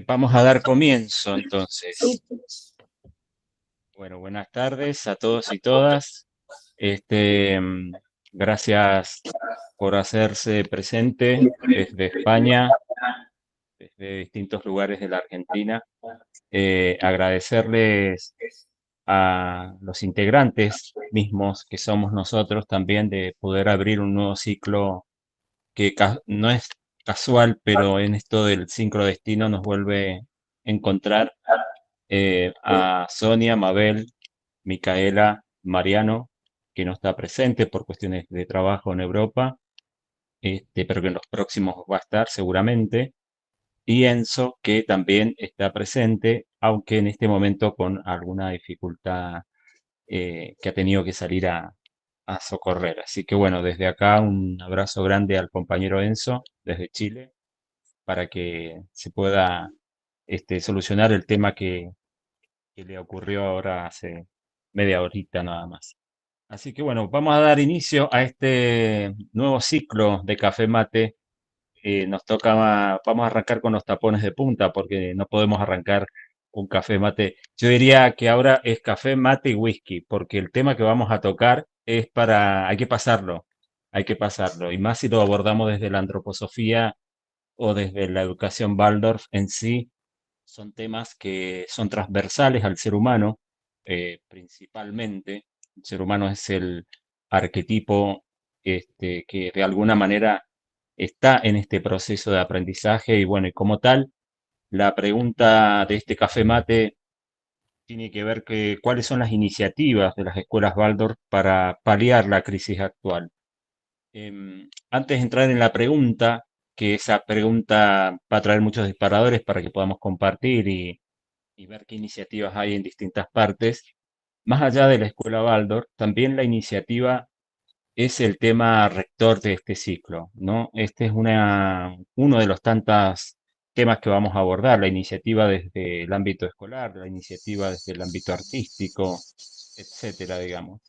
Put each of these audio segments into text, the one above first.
Vamos a dar comienzo entonces. Bueno, buenas tardes a todos y todas. Este, mm, Gracias por hacerse presente desde España, desde distintos lugares de la Argentina. Agradecerles a los integrantes mismos que somos nosotros también de poder abrir un nuevo ciclo que no es casual, pero en esto del sincrodestino nos vuelve a encontrar a Sonia, Mabel, Micaela, Mariano, que no está presente por cuestiones de trabajo en Europa, pero que en los próximos va a estar seguramente, y Enzo, que también está presente, aunque en este momento con alguna dificultad que ha tenido que salir a socorrer. Así que bueno, desde acá un abrazo grande al compañero Enzo, desde Chile, para que se pueda solucionar el tema que le ocurrió ahora hace media horita nada más. Así que bueno, vamos a dar inicio a este nuevo ciclo de Café Mate. Vamos a arrancar con los tapones de punta porque no podemos arrancar un café mate. Yo diría que ahora es café mate y whisky, porque el tema que vamos a tocar hay que pasarlo, y más si lo abordamos desde la antroposofía o desde la educación Waldorf en sí. Son temas que son transversales al ser humano, principalmente. El ser humano es el arquetipo que de alguna manera está en este proceso de aprendizaje y bueno, y como tal, la pregunta de este café mate tiene que ver que cuáles son las iniciativas de las escuelas Waldorf para paliar la crisis actual. Antes de entrar en la pregunta, que esa pregunta va a traer muchos disparadores para que podamos compartir y ver qué iniciativas hay en distintas partes. Más allá de la escuela Waldorf, también la iniciativa es el tema rector de este ciclo, ¿no? Este es uno de los tantos temas que vamos a abordar, la iniciativa desde el ámbito escolar, la iniciativa desde el ámbito artístico, etcétera, digamos.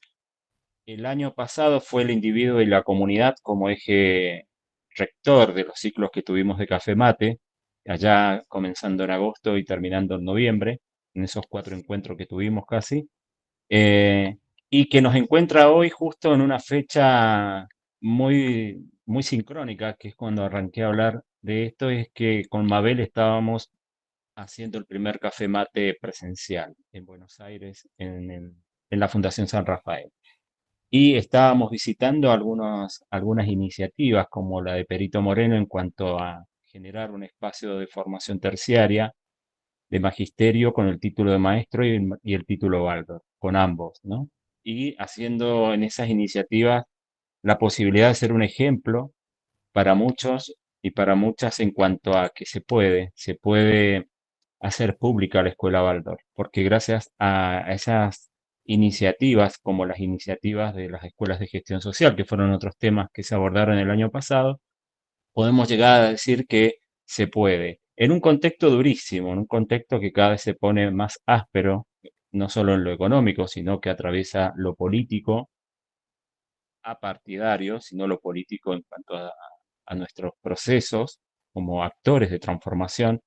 El año pasado fue el individuo y la comunidad como eje rector de los ciclos que tuvimos de Café Mate, allá comenzando en agosto y terminando en noviembre, en esos 4 encuentros que tuvimos casi, eh, y que nos encuentra hoy justo en una fecha muy sincrónica, que es cuando arranqué a hablar de esto, es que con Mabel estábamos haciendo el primer Café Mate presencial en Buenos Aires, en la Fundación San Rafael. Y estábamos visitando algunas iniciativas como la de Perito Moreno en cuanto a generar un espacio de formación terciaria de magisterio con el título de maestro y el título Waldorf, con ambos, ¿no? Y haciendo en esas iniciativas la posibilidad de ser un ejemplo para muchos y para muchas en cuanto a que se puede hacer pública la escuela Waldorf, porque gracias a esas iniciativas, como las iniciativas de las escuelas de gestión social, que fueron otros temas que se abordaron el año pasado, podemos llegar a decir que se puede, en un contexto durísimo, en un contexto que cada vez se pone más áspero, no solo en lo económico, sino que atraviesa lo político, apartidario, sino lo político en cuanto a nuestros procesos como actores de transformación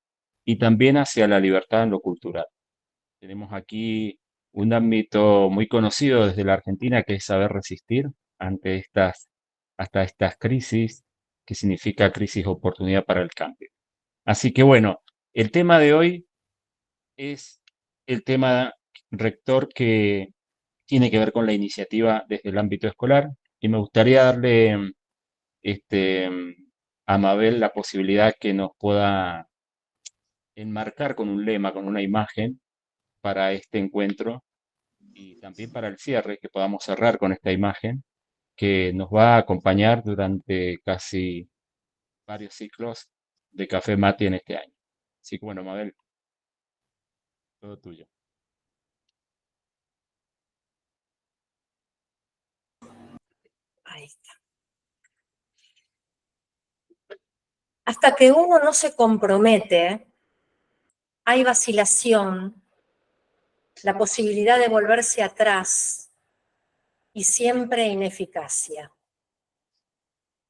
y también hacia la libertad en lo cultural. Tenemos aquí un ámbito muy conocido desde la Argentina que es saber resistir ante hasta estas crisis, que significa crisis oportunidad para el cambio. Así que bueno, el tema de hoy es el tema rector que tiene que ver con la iniciativa desde el ámbito escolar y me gustaría darle este, a Mabel la posibilidad que nos pueda enmarcar con un lema, con una imagen para este encuentro y también para el cierre, que podamos cerrar con esta imagen que nos va a acompañar durante casi varios ciclos de Café Mati en este año. Así que bueno, Mabel, todo tuyo. Ahí está. Hasta que uno no se compromete, hay vacilación, la posibilidad de volverse atrás y siempre ineficacia.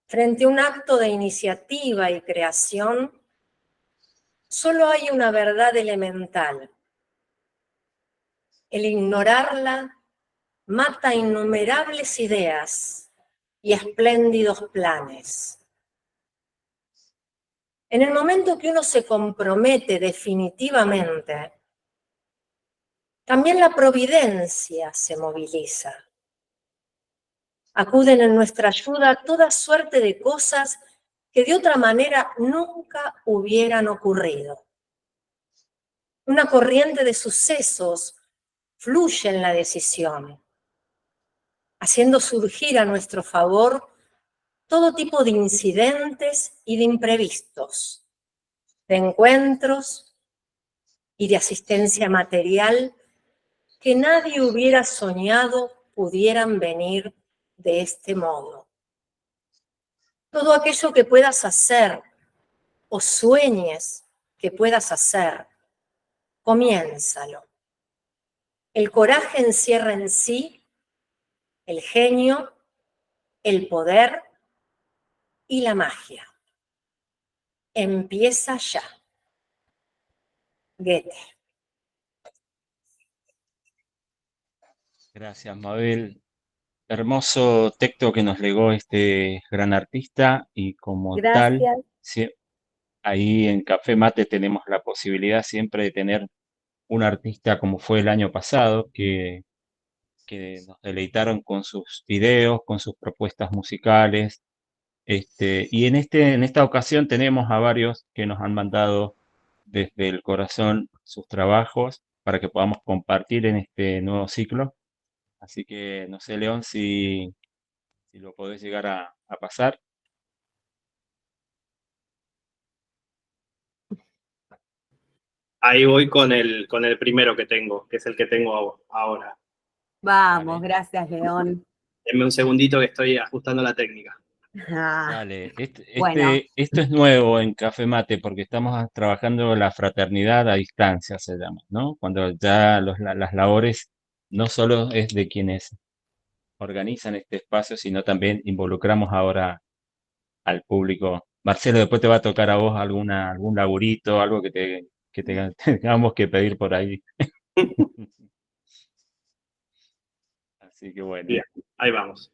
Frente a un acto de iniciativa y creación, solo hay una verdad elemental. El ignorarla mata innumerables ideas y espléndidos planes. En el momento que uno se compromete definitivamente, también la providencia se moviliza. Acuden en nuestra ayuda toda suerte de cosas que de otra manera nunca hubieran ocurrido. Una corriente de sucesos fluye en la decisión, haciendo surgir a nuestro favor todo tipo de incidentes y de imprevistos, de encuentros y de asistencia material que nadie hubiera soñado pudieran venir de este modo. Todo aquello que puedas hacer o sueñes que puedas hacer, comiénzalo. El coraje encierra en sí el genio, el poder y la magia. Empieza ya. Goethe. Gracias, Mabel. Hermoso texto que nos legó este gran artista y como tal, Gracias. ahí en Café Mate tenemos la posibilidad siempre de tener un artista como fue el año pasado, que nos deleitaron con sus videos, con sus propuestas musicales. Y en esta ocasión tenemos a varios que nos han mandado desde el corazón sus trabajos para que podamos compartir en este nuevo ciclo. Así que no sé, León, si lo podés llegar a pasar. Ahí voy con el primero que tengo, que es el que tengo ahora. Vamos, Dale. gracias, León. Denme un segundito que estoy ajustando la técnica. Dale, Bueno. esto es nuevo en Café Mate porque estamos trabajando la fraternidad a distancia, se llama, ¿no? Cuando ya las labores no solo es de quienes organizan este espacio, sino también involucramos ahora al público. Marcelo, después te va a tocar a vos algún laburito, algo que tengamos que pedir por ahí. Así que bueno. Bien, ahí vamos.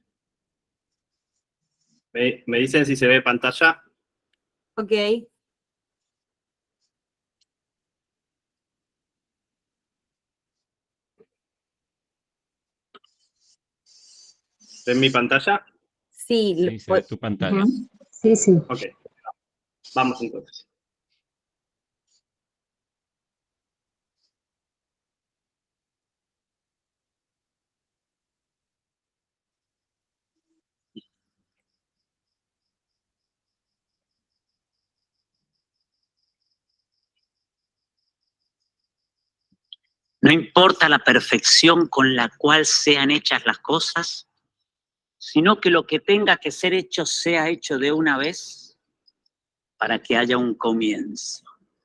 ¿Me dicen si se ve pantalla? Ok. ¿Ven mi pantalla? Sí, Sí, se ve tu pantalla. Sí, sí. Ok, vamos entonces. No importa la perfección con la cual sean hechas las cosas, sino que lo que tenga que ser hecho sea hecho de una vez para que haya un comienzo.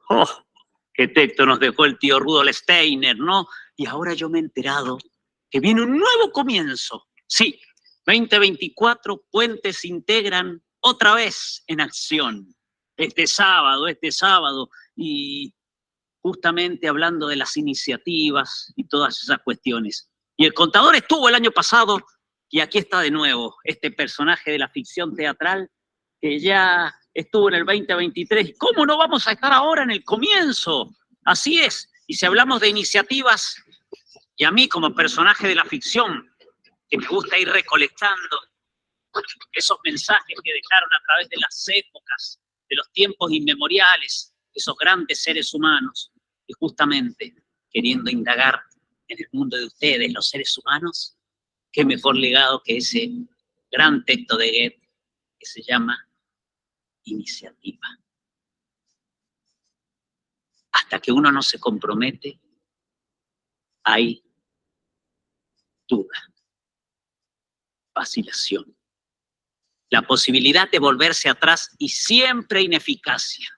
¡Oh! ¡Qué texto nos dejó el tío Rudolf Steiner!, ¿no? Y ahora yo me he enterado que viene un nuevo comienzo. Sí, 2024, Puentes se integran otra vez en acción. Este sábado, y justamente hablando de las iniciativas y todas esas cuestiones. Y el contador estuvo el año pasado y aquí está de nuevo este personaje de la ficción teatral que ya estuvo en el 2023. ¿Y cómo no vamos a estar ahora en el comienzo? Así es. Y si hablamos de iniciativas, y a mí como personaje de la ficción, que me gusta ir recolectando esos mensajes que dejaron a través de las épocas, de los tiempos inmemoriales, esos grandes seres humanos, y justamente queriendo indagar en el mundo de ustedes, los seres humanos, qué mejor legado que ese gran texto de Goethe que se llama Iniciativa. Hasta que uno no se compromete, hay duda, vacilación, la posibilidad de volverse atrás y siempre ineficacia.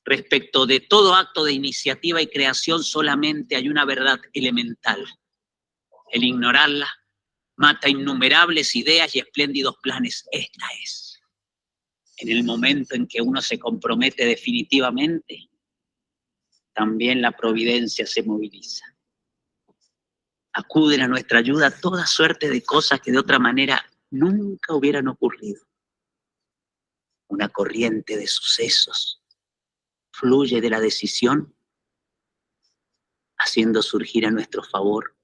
Respecto de todo acto de iniciativa y creación solamente hay una verdad elemental. El ignorarla mata innumerables ideas y espléndidos planes. Esta es. en el momento en que uno se compromete definitivamente, también la providencia se moviliza. Acuden a nuestra ayuda toda suerte de cosas que de otra manera nunca hubieran ocurrido. Una corriente de sucesos fluye de la decisión, haciendo surgir a nuestro favor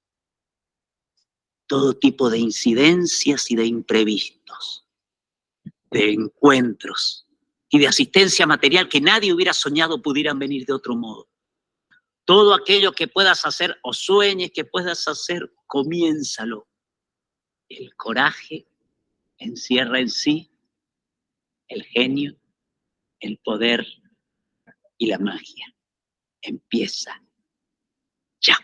todo tipo de incidencias y de imprevistos, de encuentros y de asistencia material que nadie hubiera soñado pudieran venir de otro modo. Todo aquello que puedas hacer o sueñes que puedas hacer, comiénzalo. El coraje encierra en sí el genio, el poder y la magia. Empieza ya.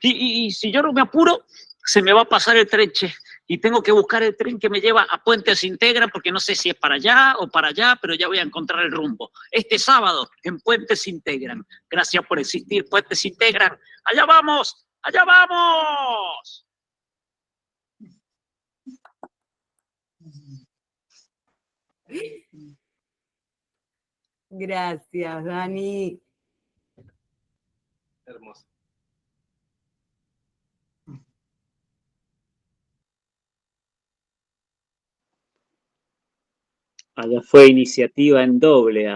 Y si yo no me apuro, se me va a pasar el tren, che, y tengo que buscar el tren que me lleva a Puentes Integran, porque no sé si es para allá o para allá, pero ya voy a encontrar el rumbo. Este sábado en Puentes Integran. Gracias por existir, Puentes Integran. ¡Allá vamos! ¡Allá vamos! Gracias, Dani. Hermoso. Allá fue iniciativa en doble,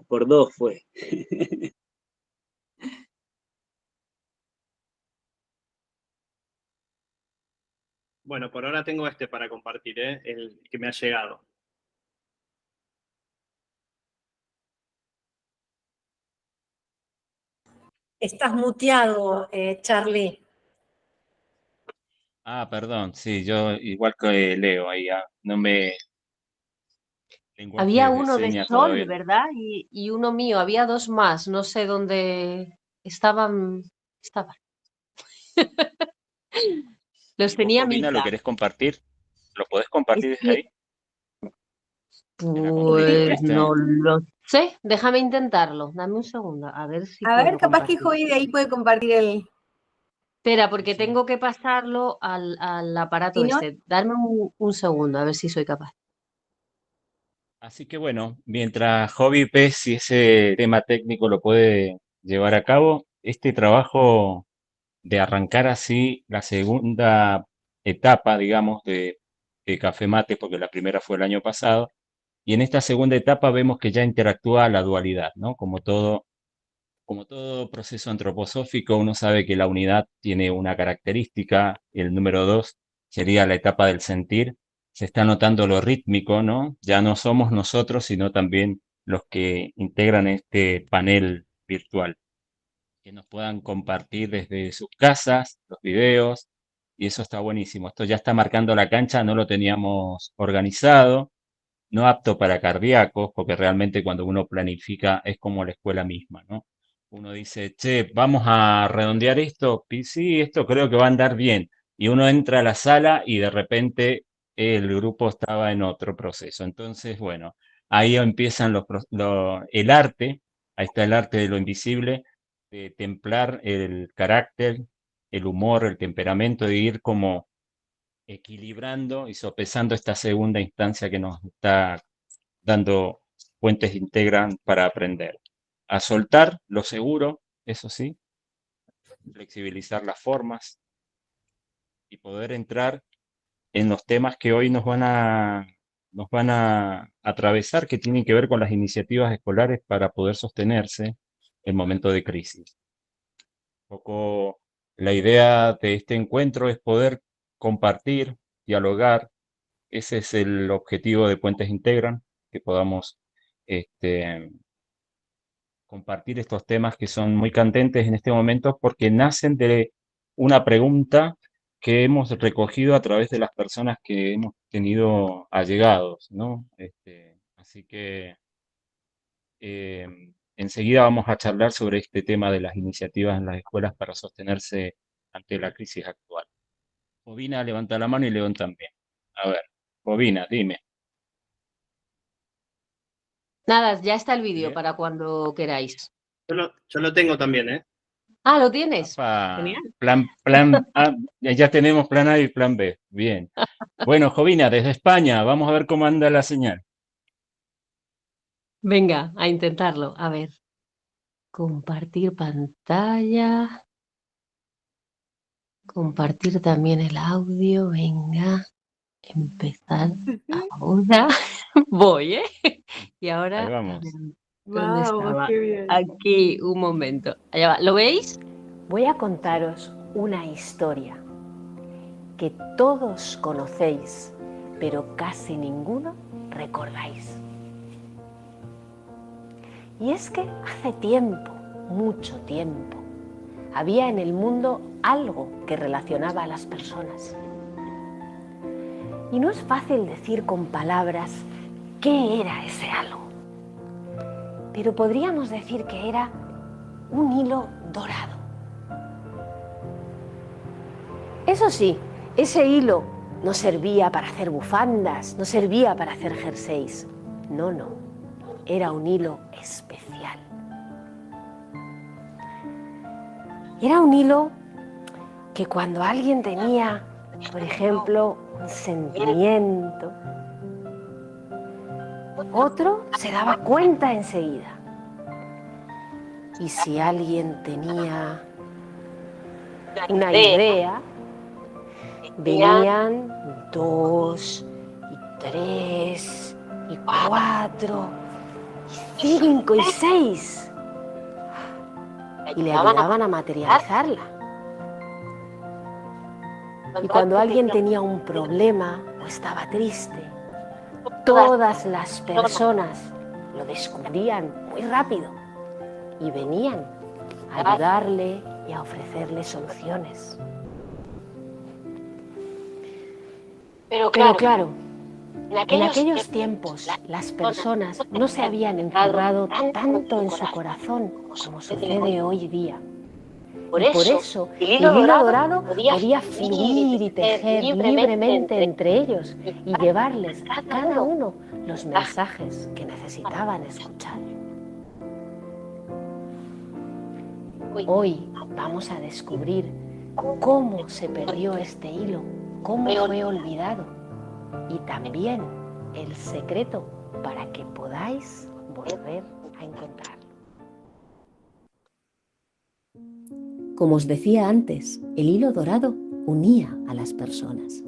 por dos fue. Bueno, por ahora tengo este para compartir, el que me ha llegado. Estás muteado, Charlie. Ah, perdón, sí, yo igual que Leo ahí, no me... Había lenguaje de uno de señas Sol, todavía. ¿verdad? Y uno mío, había dos más, no sé dónde estaban. Los ¿Vos, tenía Jovina, lo Misa. querés compartir? ¿Lo podés Es compartir desde que, ahí? En la computadora, pues ¿viste? no lo sé, déjame intentarlo. Dame un segundo, a ver si A ver, puedo capaz que compartir. Joey de ahí puede compartir el... Espera, porque Sí. tengo que pasarlo al aparato Si no, este. Darme un segundo, a ver si soy capaz. Así que bueno, mientras Hobby ve si ese tema técnico lo puede llevar a cabo, este trabajo de arrancar así la segunda etapa, digamos, de Café Mate, porque la primera fue el año pasado, y en esta segunda etapa vemos que ya interactúa la dualidad, ¿no? Como todo proceso antroposófico, uno sabe que la unidad tiene una característica, el número 2 sería la etapa del sentir, se está notando lo rítmico, ¿no? Ya no somos nosotros, sino también los que integran este panel virtual, que nos puedan compartir desde sus casas los videos, y eso está buenísimo. Esto ya está marcando la cancha, no lo teníamos organizado, no apto para cardíacos, porque realmente cuando uno planifica es como la escuela misma, ¿no? Uno dice, che, vamos a redondear esto, y sí, esto creo que va a andar bien. Y uno entra a la sala y de repente el grupo estaba en otro proceso. Entonces, bueno, ahí empiezan el arte, ahí está el arte de lo invisible, de templar el carácter, el humor, el temperamento, de ir como equilibrando y sopesando esta segunda instancia que nos está dando Puentes Integran para aprender. A soltar lo seguro, eso sí, flexibilizar las formas y poder entrar en los temas que hoy nos van a atravesar, que tienen que ver con las iniciativas escolares para poder sostenerse en momentos de crisis. Un poco la idea de este encuentro es poder compartir, dialogar. Ese es el objetivo de Puentes Integran, que podamos compartir estos temas que son muy candentes en este momento porque nacen de una pregunta que hemos recogido a través de las personas que hemos tenido allegados, ¿no? Así que enseguida vamos a charlar sobre este tema de las iniciativas en las escuelas para sostenerse ante la crisis actual. Bobina levanta la mano y León también. A ver, Bobina, dime. Nada, ya está el vídeo Bien. para cuando queráis. Yo lo tengo también, ¿eh? Ah, ¿lo tienes? Pa, Genial. plan A, ya tenemos plan A y plan B. Bien. Bueno, Jovina, desde España, vamos a ver cómo anda la señal. Venga, a intentarlo. A ver, compartir pantalla, compartir también el audio. Venga, empezar ahora. Voy, ¿eh? Y Ahí ahora, a ver, vamos. ¿dónde Vamos, estaba? qué bien. Aquí, un momento. Allá va. ¿Lo veis? Voy a contaros una historia que todos conocéis, pero casi ninguno recordáis. Y es que hace tiempo, mucho tiempo, había en el mundo algo que relacionaba a las personas. Y no es fácil decir con palabras qué era ese algo, pero podríamos decir que era un hilo dorado. Eso sí, ese hilo no servía para hacer bufandas, no servía para hacer jerseys. No, no, era un hilo especial. Era un hilo que cuando alguien tenía, por ejemplo, un sentimiento, otro se daba cuenta enseguida. Y si alguien tenía una idea, venían 2, y 3, y 4, y 5, y 6, y le ayudaban a materializarla. Y cuando alguien tenía un problema o estaba triste, todas las personas lo descubrían muy rápido y venían a ayudarle y a ofrecerle soluciones. Pero claro, en aquellos tiempos las personas no se habían encerrado tanto en su corazón como sucede hoy día. Y por eso el hilo dorado podía fluir y tejer libremente entre ellos y llevarles a cada uno los mensajes que necesitaban escuchar. Hoy vamos a descubrir cómo se perdió este hilo, cómo fue olvidado y también el secreto para que podáis volver a encontrarlo. Como os decía antes, el hilo dorado unía a las personas,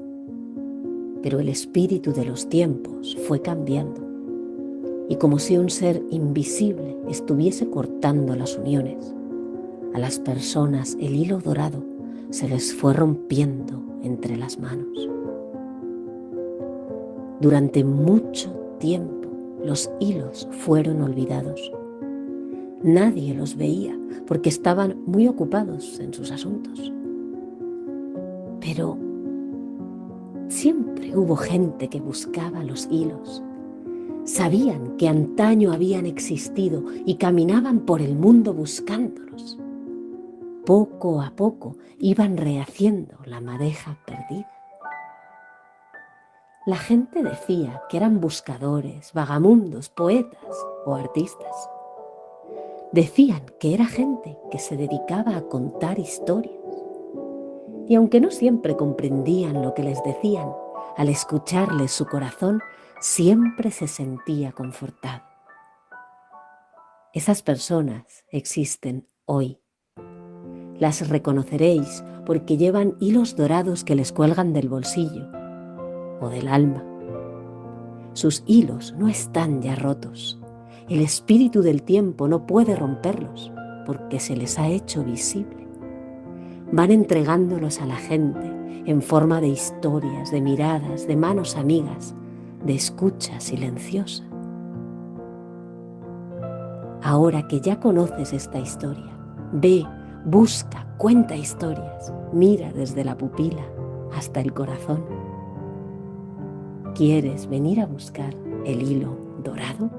pero el espíritu de los tiempos fue cambiando y como si un ser invisible estuviese cortando las uniones, a las personas el hilo dorado se les fue rompiendo entre las manos. Durante mucho tiempo los hilos fueron olvidados. Nadie los veía porque estaban muy ocupados en sus asuntos. Pero siempre hubo gente que buscaba los hilos. Sabían que antaño habían existido y caminaban por el mundo buscándolos. Poco a poco iban rehaciendo la madeja perdida. La gente decía que eran buscadores, vagamundos, poetas o artistas. Decían que era gente que se dedicaba a contar historias. Y aunque no siempre comprendían lo que les decían, al escucharles su corazón siempre se sentía confortado. Esas personas existen hoy. Las reconoceréis porque llevan hilos dorados que les cuelgan del bolsillo o del alma. Sus hilos no están ya rotos. El espíritu del tiempo no puede romperlos porque se les ha hecho visible. Van entregándolos a la gente en forma de historias, de miradas, de manos amigas, de escucha silenciosa. Ahora que ya conoces esta historia, ve, busca, cuenta historias, mira desde la pupila hasta el corazón. ¿Quieres venir a buscar el hilo dorado?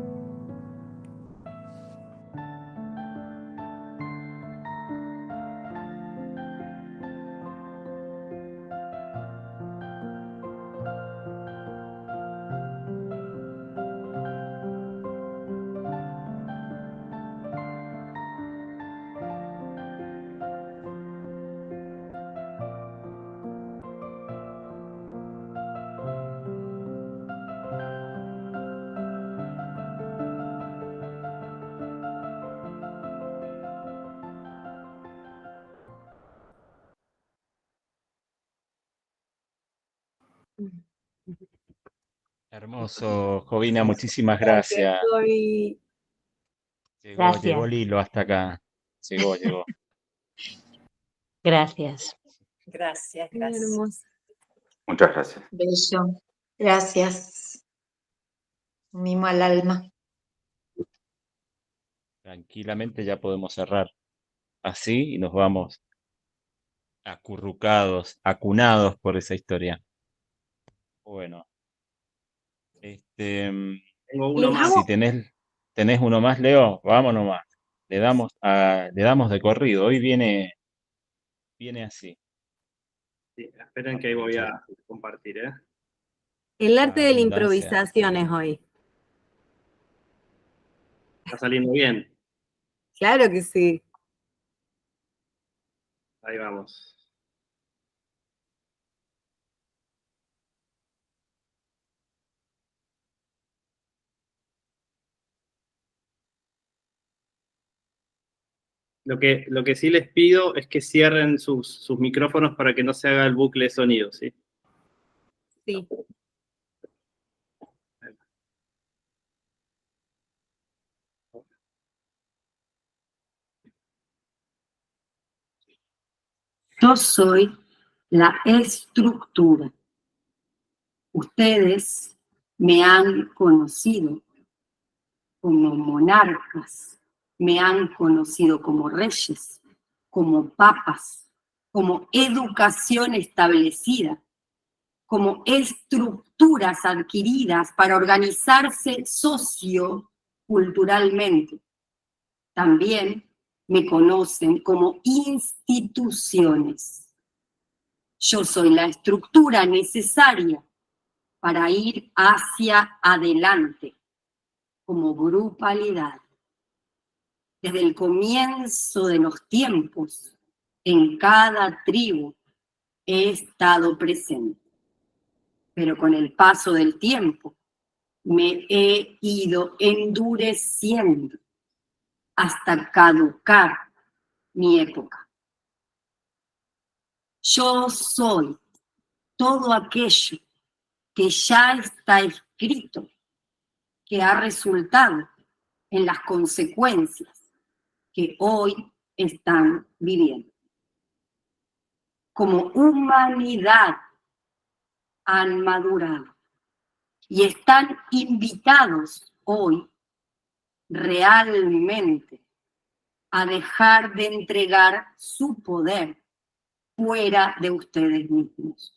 Hermoso, Jovina, muchísimas gracias. Gaby. Llegó Gracias. Lilo hasta acá. Llegó. Gracias. Gracias, Qué gracias. hermoso. Muchas gracias. Bello. Gracias. Un mimo al alma. Tranquilamente ya podemos cerrar así y nos vamos acurrucados, acunados por esa historia. Bueno, Tengo uno Les más. si tenés uno más, Leo, vamos nomás. Le damos de corrido. Hoy viene así. Sí, esperen que ahí voy a compartir, ¿eh? El arte de la Abundancia. improvisación es hoy. Está saliendo bien. Claro que sí. Ahí vamos. Lo que sí les pido es que cierren sus micrófonos para que no se haga el bucle de sonido, ¿sí? Sí. Yo soy la estructura. Ustedes me han conocido como monarcas, me han conocido como reyes, como papas, como educación establecida, como estructuras adquiridas para organizarse socioculturalmente. También me conocen como instituciones. Yo soy la estructura necesaria para ir hacia adelante, como grupalidad. Desde el comienzo de los tiempos, en cada tribu he estado presente. Pero con el paso del tiempo, me he ido endureciendo hasta caducar mi época. Yo soy todo aquello que ya está escrito, que ha resultado en las consecuencias que hoy están viviendo. Como humanidad han madurado y están invitados hoy realmente a dejar de entregar su poder fuera de ustedes mismos.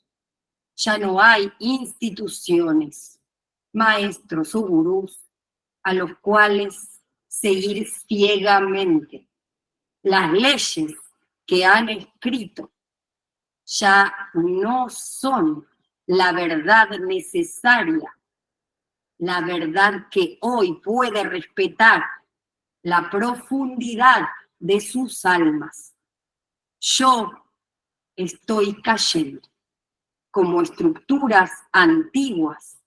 Ya no hay instituciones, maestros o gurús a los cuales seguir ciegamente. Las leyes que han escrito ya no son la verdad necesaria, la verdad que hoy puede respetar la profundidad de sus almas. Yo estoy cayendo como estructuras antiguas.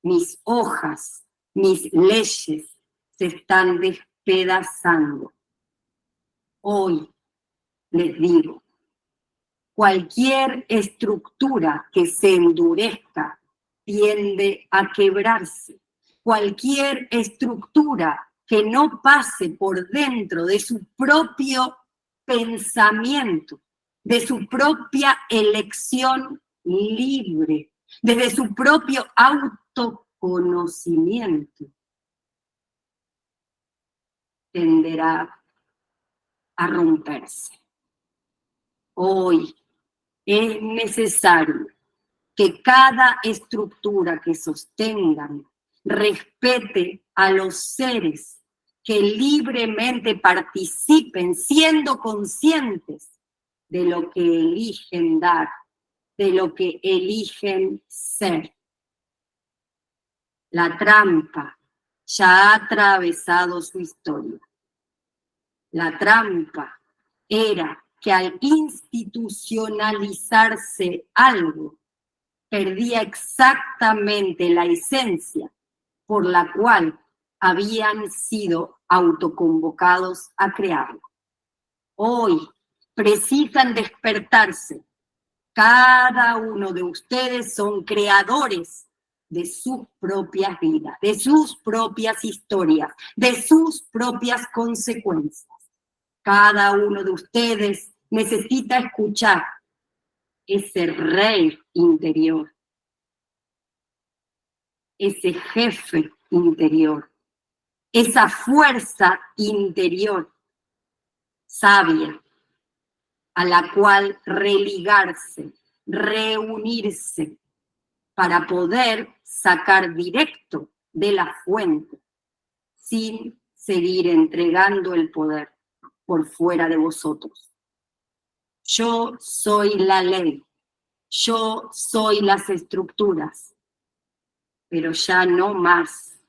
Mis hojas, mis leyes se están despedazando. Hoy les digo, cualquier estructura que se endurezca tiende a quebrarse. Cualquier estructura que no pase por dentro de su propio pensamiento, de su propia elección libre, desde su propio autoconocimiento, tenderá a romperse. Hoy es necesario que cada estructura que sostengan respete a los seres que libremente participen, siendo conscientes de lo que eligen dar, de lo que eligen ser. La trampa ya ha atravesado su historia. La trampa era que al institucionalizarse algo, perdía exactamente la esencia por la cual habían sido autoconvocados a crearlo. Hoy precisan despertarse Cada uno de ustedes son creadores de sus propias vidas, de sus propias historias, de sus propias consecuencias. Cada uno de ustedes necesita escuchar ese rey interior, ese jefe interior, esa fuerza interior sabia a la cual religarse, reunirse para poder sacar directo de la fuente sin seguir entregando el poder por fuera de vosotros. Yo soy la ley, yo soy las estructuras, pero ya no más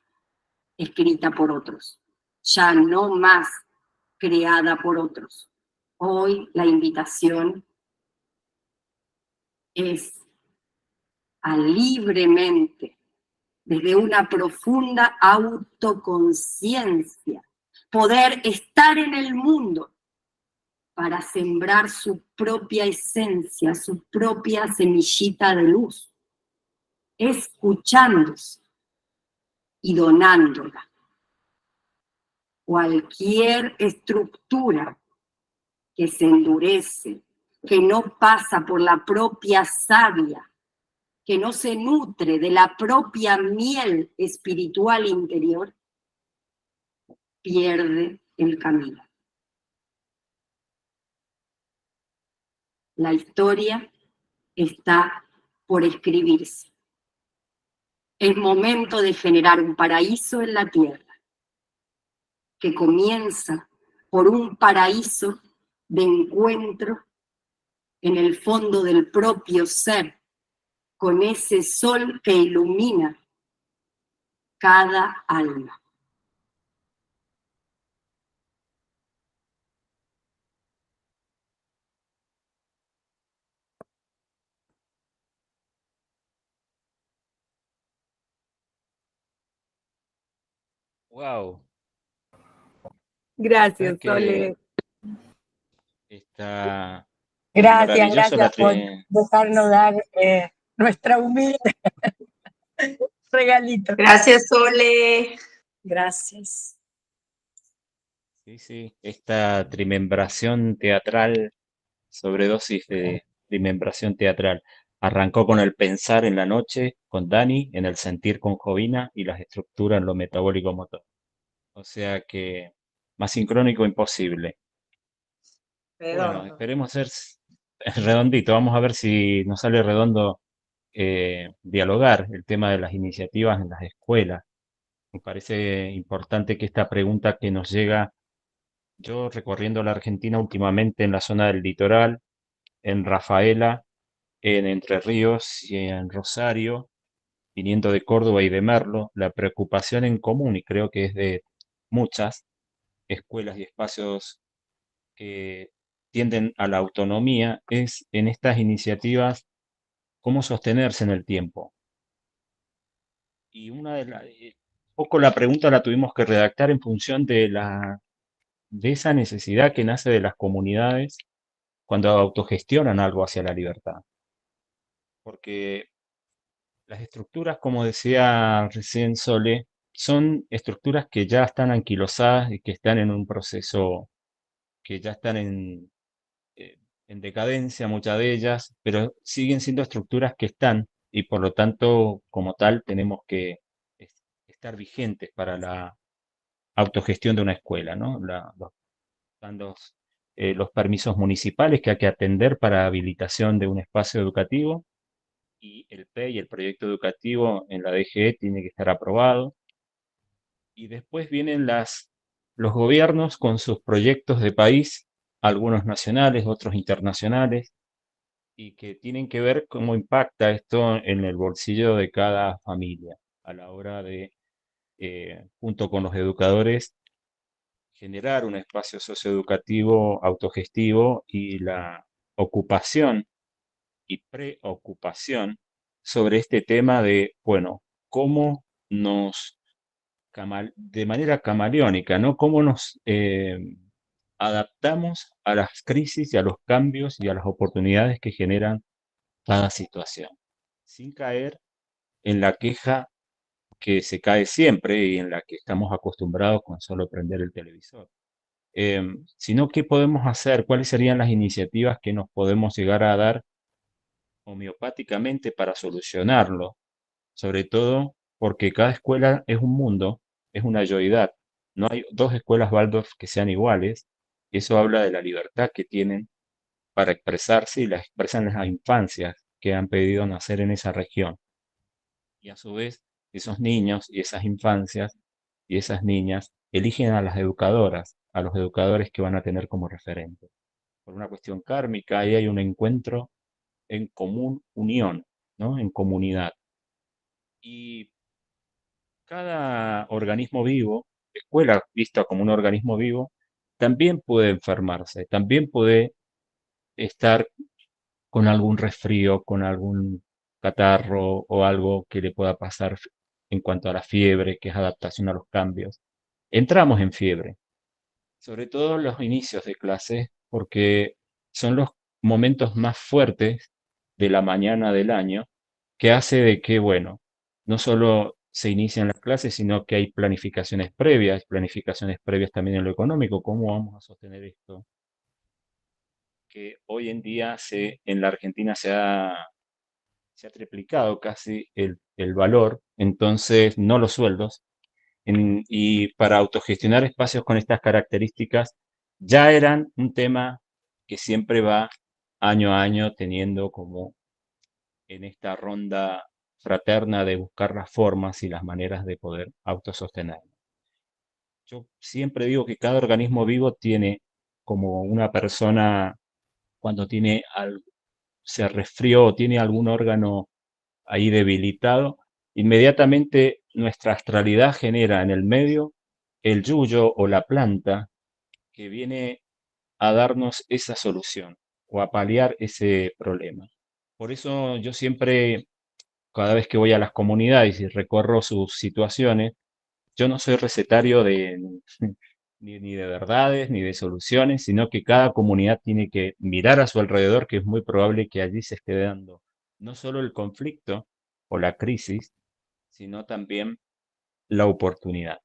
escrita por otros, ya no más creada por otros. Hoy la invitación es a libremente, desde una profunda autoconciencia, poder estar en el mundo para sembrar su propia esencia, su propia semillita de luz, escuchándose y donándola. Cualquier estructura que se endurece, que no pasa por la propia savia, que no se nutre de la propia miel espiritual interior, pierde el camino. La historia está por escribirse. Es momento de generar un paraíso en la tierra, que comienza por un paraíso de encuentro en el fondo del propio ser, con ese sol que ilumina cada alma. Wow. Gracias, Que Sole. está Gracias, maravilloso gracias por dejarnos dar nuestra humilde regalito. Gracias, Sole. Gracias. Sí, esta trimembración teatral, sobredosis de trimembración teatral. Arrancó con el pensar en la noche con Dani, en el sentir con Jovina y las estructuras en lo metabólico motor. O sea que más sincrónico imposible. Bueno, esperemos ser redondito. Vamos a ver si nos sale redondo dialogar el tema de las iniciativas en las escuelas. Me parece importante que esta pregunta que nos llega, yo recorriendo la Argentina últimamente en la zona del litoral, en Rafaela, en Entre Ríos y en Rosario, viniendo de Córdoba y de Merlo, la preocupación en común, y creo que es de muchas escuelas y espacios que tienden a la autonomía, es en estas iniciativas cómo sostenerse en el tiempo. Y poco la pregunta la tuvimos que redactar en función de esa necesidad que nace de las comunidades cuando autogestionan algo hacia la libertad. Porque las estructuras, como decía recién Sole, son estructuras que ya están anquilosadas y que están en un proceso, que ya están en decadencia, muchas de ellas, pero siguen siendo estructuras que están y por lo tanto, como tal, tenemos que estar vigentes para la autogestión de una escuela, ¿no? Están los permisos municipales que hay que atender para habilitación de un espacio educativo y el PEI, el proyecto educativo en la DGE tiene que estar aprobado. Y después vienen los gobiernos con sus proyectos de país, algunos nacionales, otros internacionales, y que tienen que ver cómo impacta esto en el bolsillo de cada familia a la hora de, junto con los educadores, generar un espacio socioeducativo autogestivo y la ocupación y preocupación sobre este tema de, bueno, cómo de manera camaleónica, ¿no? Cómo nos adaptamos a las crisis y a los cambios y a las oportunidades que generan cada situación, sin caer en la queja que se cae siempre y en la que estamos acostumbrados con solo prender el televisor. Sino qué podemos hacer, cuáles serían las iniciativas que nos podemos llegar a dar homeopáticamente para solucionarlo, sobre todo porque cada escuela es un mundo, es una yoidad. No hay dos escuelas Waldorf que sean iguales, y eso habla de la libertad que tienen para expresarse y la expresan las infancias que han pedido nacer en esa región. Y a su vez, esos niños y esas infancias y esas niñas eligen a las educadoras, a los educadores que van a tener como referente. Por una cuestión kármica, ahí hay un encuentro en común unión, ¿no? En comunidad. Y cada organismo vivo, escuela vista como un organismo vivo, también puede enfermarse, también puede estar con algún resfrío, con algún catarro o algo que le pueda pasar en cuanto a la fiebre, que es adaptación a los cambios. Entramos en fiebre, sobre todo en los inicios de clase, porque son los momentos más fuertes de la mañana del año, que hace de que, bueno, no solo se inician las clases, sino que hay planificaciones previas también en lo económico. ¿Cómo vamos a sostener esto? Que hoy en día en la Argentina se ha triplicado casi el valor, entonces no los sueldos. Y para autogestionar espacios con estas características ya eran un tema que siempre va año a año teniendo como en esta ronda fraterna de buscar las formas y las maneras de poder autosostener. Yo siempre digo que cada organismo vivo tiene como una persona cuando se resfrió o tiene algún órgano ahí debilitado, inmediatamente nuestra astralidad genera en el medio el yuyo o la planta que viene a darnos esa solución o a paliar ese problema. Por eso yo siempre, cada vez que voy a las comunidades y recorro sus situaciones, yo no soy recetario ni de verdades ni de soluciones, sino que cada comunidad tiene que mirar a su alrededor, que es muy probable que allí se esté dando no solo el conflicto o la crisis, sino también la oportunidad.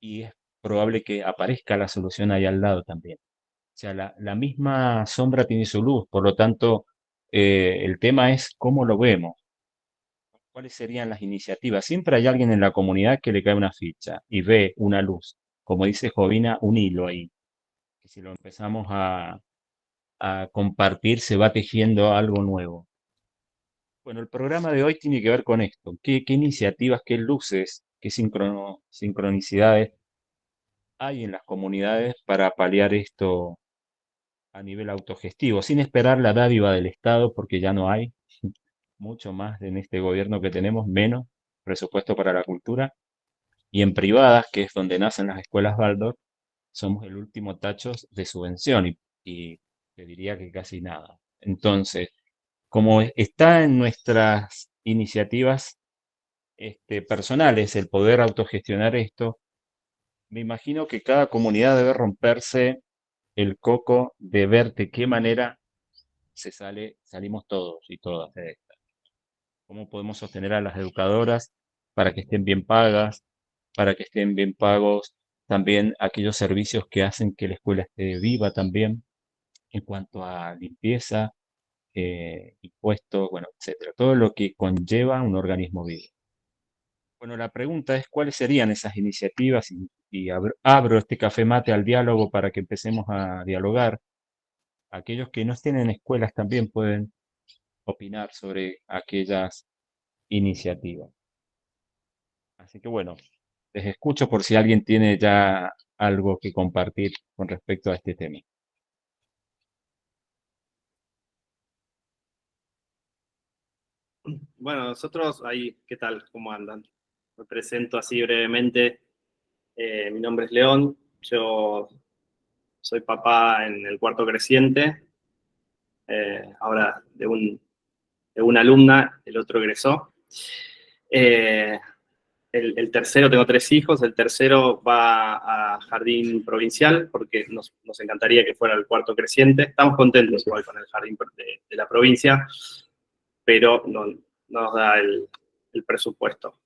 Y es probable que aparezca la solución ahí al lado también. O sea, la misma sombra tiene su luz, por lo tanto, el tema es cómo lo vemos, cuáles serían las iniciativas. Siempre hay alguien en la comunidad que le cae una ficha y ve una luz, como dice Jovina, un hilo ahí, que si lo empezamos a compartir se va tejiendo algo nuevo. Bueno, el programa de hoy tiene que ver con esto. ¿Qué iniciativas, qué luces, qué sincronicidades hay en las comunidades para paliar esto a nivel autogestivo, sin esperar la dádiva del Estado, porque ya no hay mucho más en este gobierno que tenemos, menos presupuesto para la cultura? Y en privadas, que es donde nacen las escuelas Waldorf, somos el último tacho de subvención y te diría que casi nada. Entonces, como está en nuestras iniciativas personales el poder autogestionar esto, me imagino que cada comunidad debe romperse el coco de ver de qué manera salimos todos y todas de esta. ¿Cómo podemos sostener a las educadoras para que estén bien pagas, para que estén bien pagos también aquellos servicios que hacen que la escuela esté viva también, en cuanto a limpieza, impuestos, bueno, etcétera, todo lo que conlleva un organismo vivo? Bueno, la pregunta es cuáles serían esas iniciativas y abro este café mate al diálogo para que empecemos a dialogar. Aquellos que no estén en escuelas también pueden opinar sobre aquellas iniciativas. Así que bueno, les escucho por si alguien tiene ya algo que compartir con respecto a este tema. Bueno, nosotros ahí, ¿qué tal? ¿Cómo andan? Me presento así brevemente. Mi nombre es León, yo soy papá en el cuarto creciente, ahora de una alumna, el otro egresó. El tercero, tengo 3 hijos, el tercero va a jardín provincial porque nos encantaría que fuera el cuarto creciente. Estamos contentos igual con el jardín de la provincia, pero no nos da el presupuesto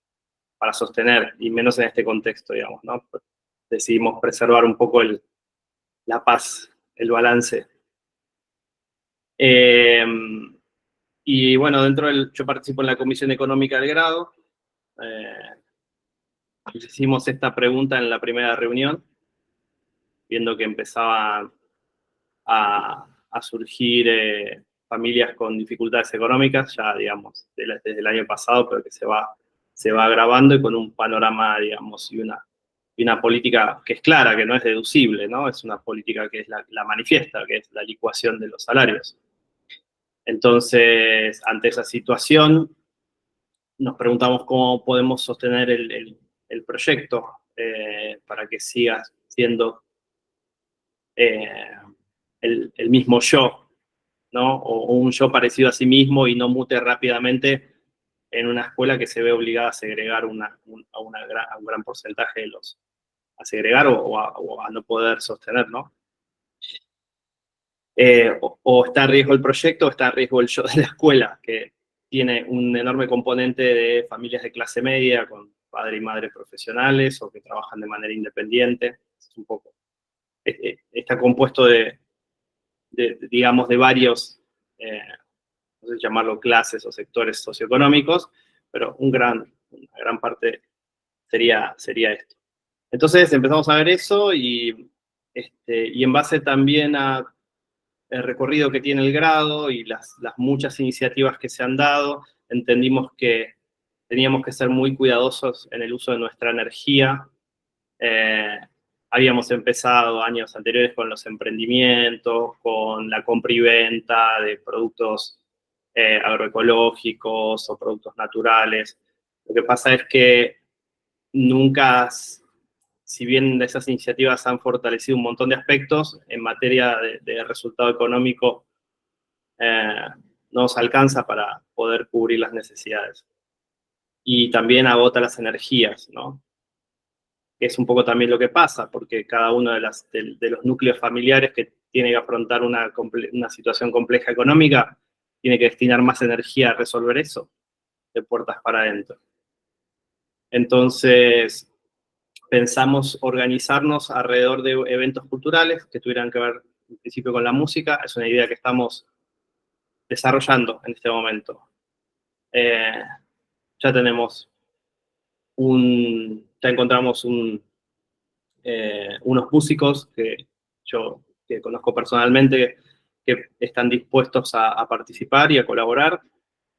para sostener, y menos en este contexto, digamos, ¿no? Decidimos preservar un poco la paz, el balance. Y bueno, yo participo en la Comisión Económica del grado. Hicimos esta pregunta en la primera reunión, viendo que empezaban a surgir familias con dificultades económicas, ya digamos, desde el año pasado, pero que se va agravando y con un panorama, digamos, y una política que es clara, que no es deducible, ¿no? Es una política que es la manifiesta, que es la licuación de los salarios. Entonces, ante esa situación, nos preguntamos cómo podemos sostener el proyecto para que siga siendo el mismo yo, ¿no? O un yo parecido a sí mismo y no mute rápidamente en una escuela que se ve obligada a segregar a un gran porcentaje de los, a segregar o a no poder sostener, ¿no? O está en riesgo el proyecto o está en riesgo el yo de la escuela, que tiene un enorme componente de familias de clase media con padre y madre profesionales o que trabajan de manera independiente. Es un poco, está compuesto digamos, de varios, no sé llamarlo clases o sectores socioeconómicos, pero una gran parte sería esto. Entonces empezamos a ver eso y en base también a el recorrido que tiene el grado y las muchas iniciativas que se han dado, entendimos que teníamos que ser muy cuidadosos en el uso de nuestra energía. Habíamos empezado años anteriores con los emprendimientos, con la compra y venta de productos agroecológicos o productos naturales. Lo que pasa es que nunca, si bien esas iniciativas han fortalecido un montón de aspectos, en materia de resultado económico no nos alcanza para poder cubrir las necesidades. Y también agota las energías, ¿no? Que es un poco también lo que pasa, porque cada uno de los núcleos familiares que tiene que afrontar una situación compleja económica, tiene que destinar más energía a resolver eso, de puertas para adentro. Entonces, pensamos organizarnos alrededor de eventos culturales que tuvieran que ver, en principio, con la música. Es una idea que estamos desarrollando en este momento. Ya tenemos ya encontramos unos músicos que conozco personalmente que están dispuestos a participar y a colaborar.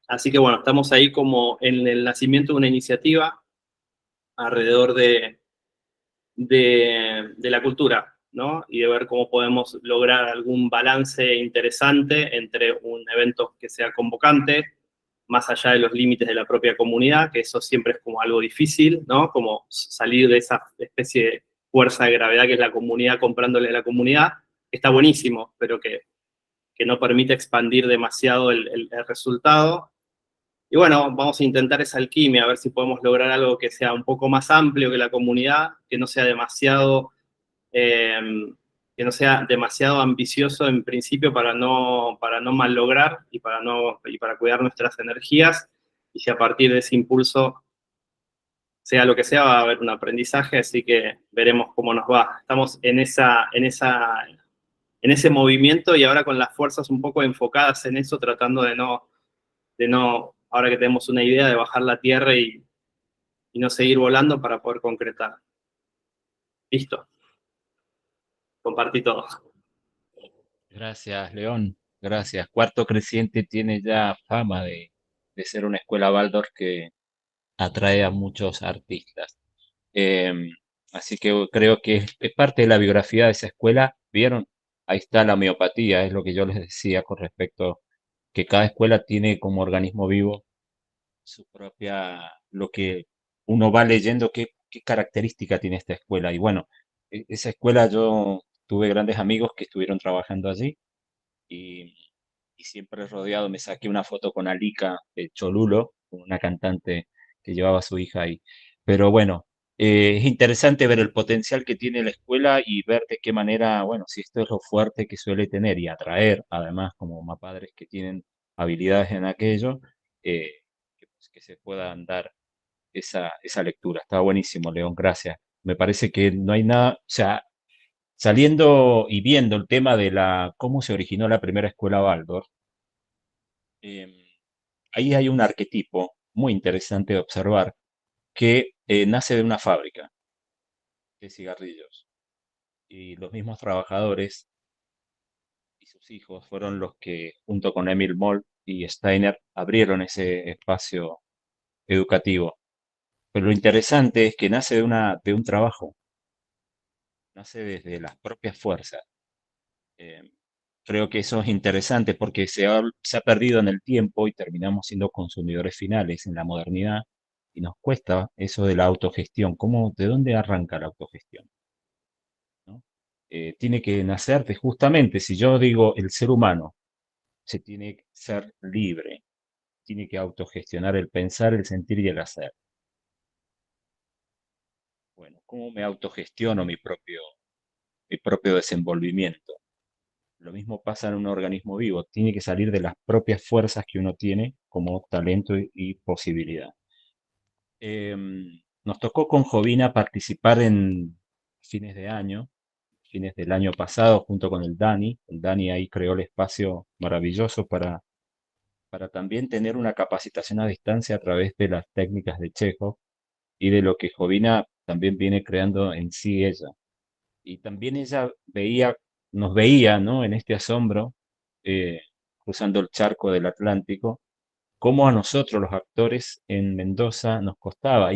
Así que bueno, estamos ahí como en el nacimiento de una iniciativa alrededor de la cultura, ¿no? Y de ver cómo podemos lograr algún balance interesante entre un evento que sea convocante, más allá de los límites de la propia comunidad, que eso siempre es como algo difícil, ¿no? Como salir de esa especie de fuerza de gravedad que es la comunidad comprándole a la comunidad, está buenísimo, pero que no permite expandir demasiado el resultado. Y bueno, vamos a intentar esa alquimia, a ver si podemos lograr algo que sea un poco más amplio que la comunidad, que no sea demasiado ambicioso en principio para no malograr y para cuidar nuestras energías, y si a partir de ese impulso, sea lo que sea, va a haber un aprendizaje, así que veremos cómo nos va. Estamos en ese movimiento y ahora con las fuerzas un poco enfocadas en eso, tratando de no, ahora que tenemos una idea, de bajar la tierra y no seguir volando para poder concretar. Listo. Compartí todo. Gracias, León. Gracias. Cuarto Creciente tiene ya fama de ser una escuela Waldorf que atrae a muchos artistas. Así que creo que es parte de la biografía de esa escuela. ¿Vieron? Ahí está la homeopatía, es lo que yo les decía con respecto que cada escuela tiene como organismo vivo su propia, lo que uno va leyendo, qué característica tiene esta escuela. Y bueno, esa escuela yo tuve grandes amigos que estuvieron trabajando allí y, y siempre rodeado, me saqué una foto con Alika de Cholulo, una cantante que llevaba a su hija ahí. Pero bueno, es interesante ver el potencial que tiene la escuela y ver de qué manera, bueno, si esto es lo fuerte que suele tener y atraer, además, como más padres que tienen habilidades en aquello, que se puedan dar esa lectura. Está buenísimo, León, gracias. Me parece que no hay nada, o sea, saliendo y viendo el tema de cómo se originó la primera escuela Waldorf, em, ahí hay un arquetipo muy interesante de observar que nace de una fábrica de cigarrillos y los mismos trabajadores y sus hijos fueron los que, junto con Emil Moll y Steiner, abrieron ese espacio educativo. Pero lo interesante es que nace de un trabajo, nace desde las propias fuerzas. Eh, Creo que eso es interesante porque se ha perdido en el tiempo y terminamos siendo consumidores finales en la modernidad y nos cuesta eso de la autogestión. ¿De dónde arranca la autogestión? ¿No? Tiene que nacer de justamente, si yo digo el ser humano se tiene que ser libre, tiene que autogestionar el pensar, el sentir y el hacer. Bueno, ¿cómo me autogestiono mi propio desenvolvimiento? Lo mismo pasa en un organismo vivo, tiene que salir de las propias fuerzas que uno tiene como talento y posibilidad. Nos tocó con Jovina participar en fines del año pasado, junto con el Dani. El Dani ahí creó el espacio maravilloso para también tener una capacitación a distancia a través de las técnicas de Chekhov y de lo que Jovina también viene creando en sí ella. Y también ella nos veía, ¿no? En este asombro, cruzando el charco del Atlántico, cómo a nosotros los actores en Mendoza nos costaba,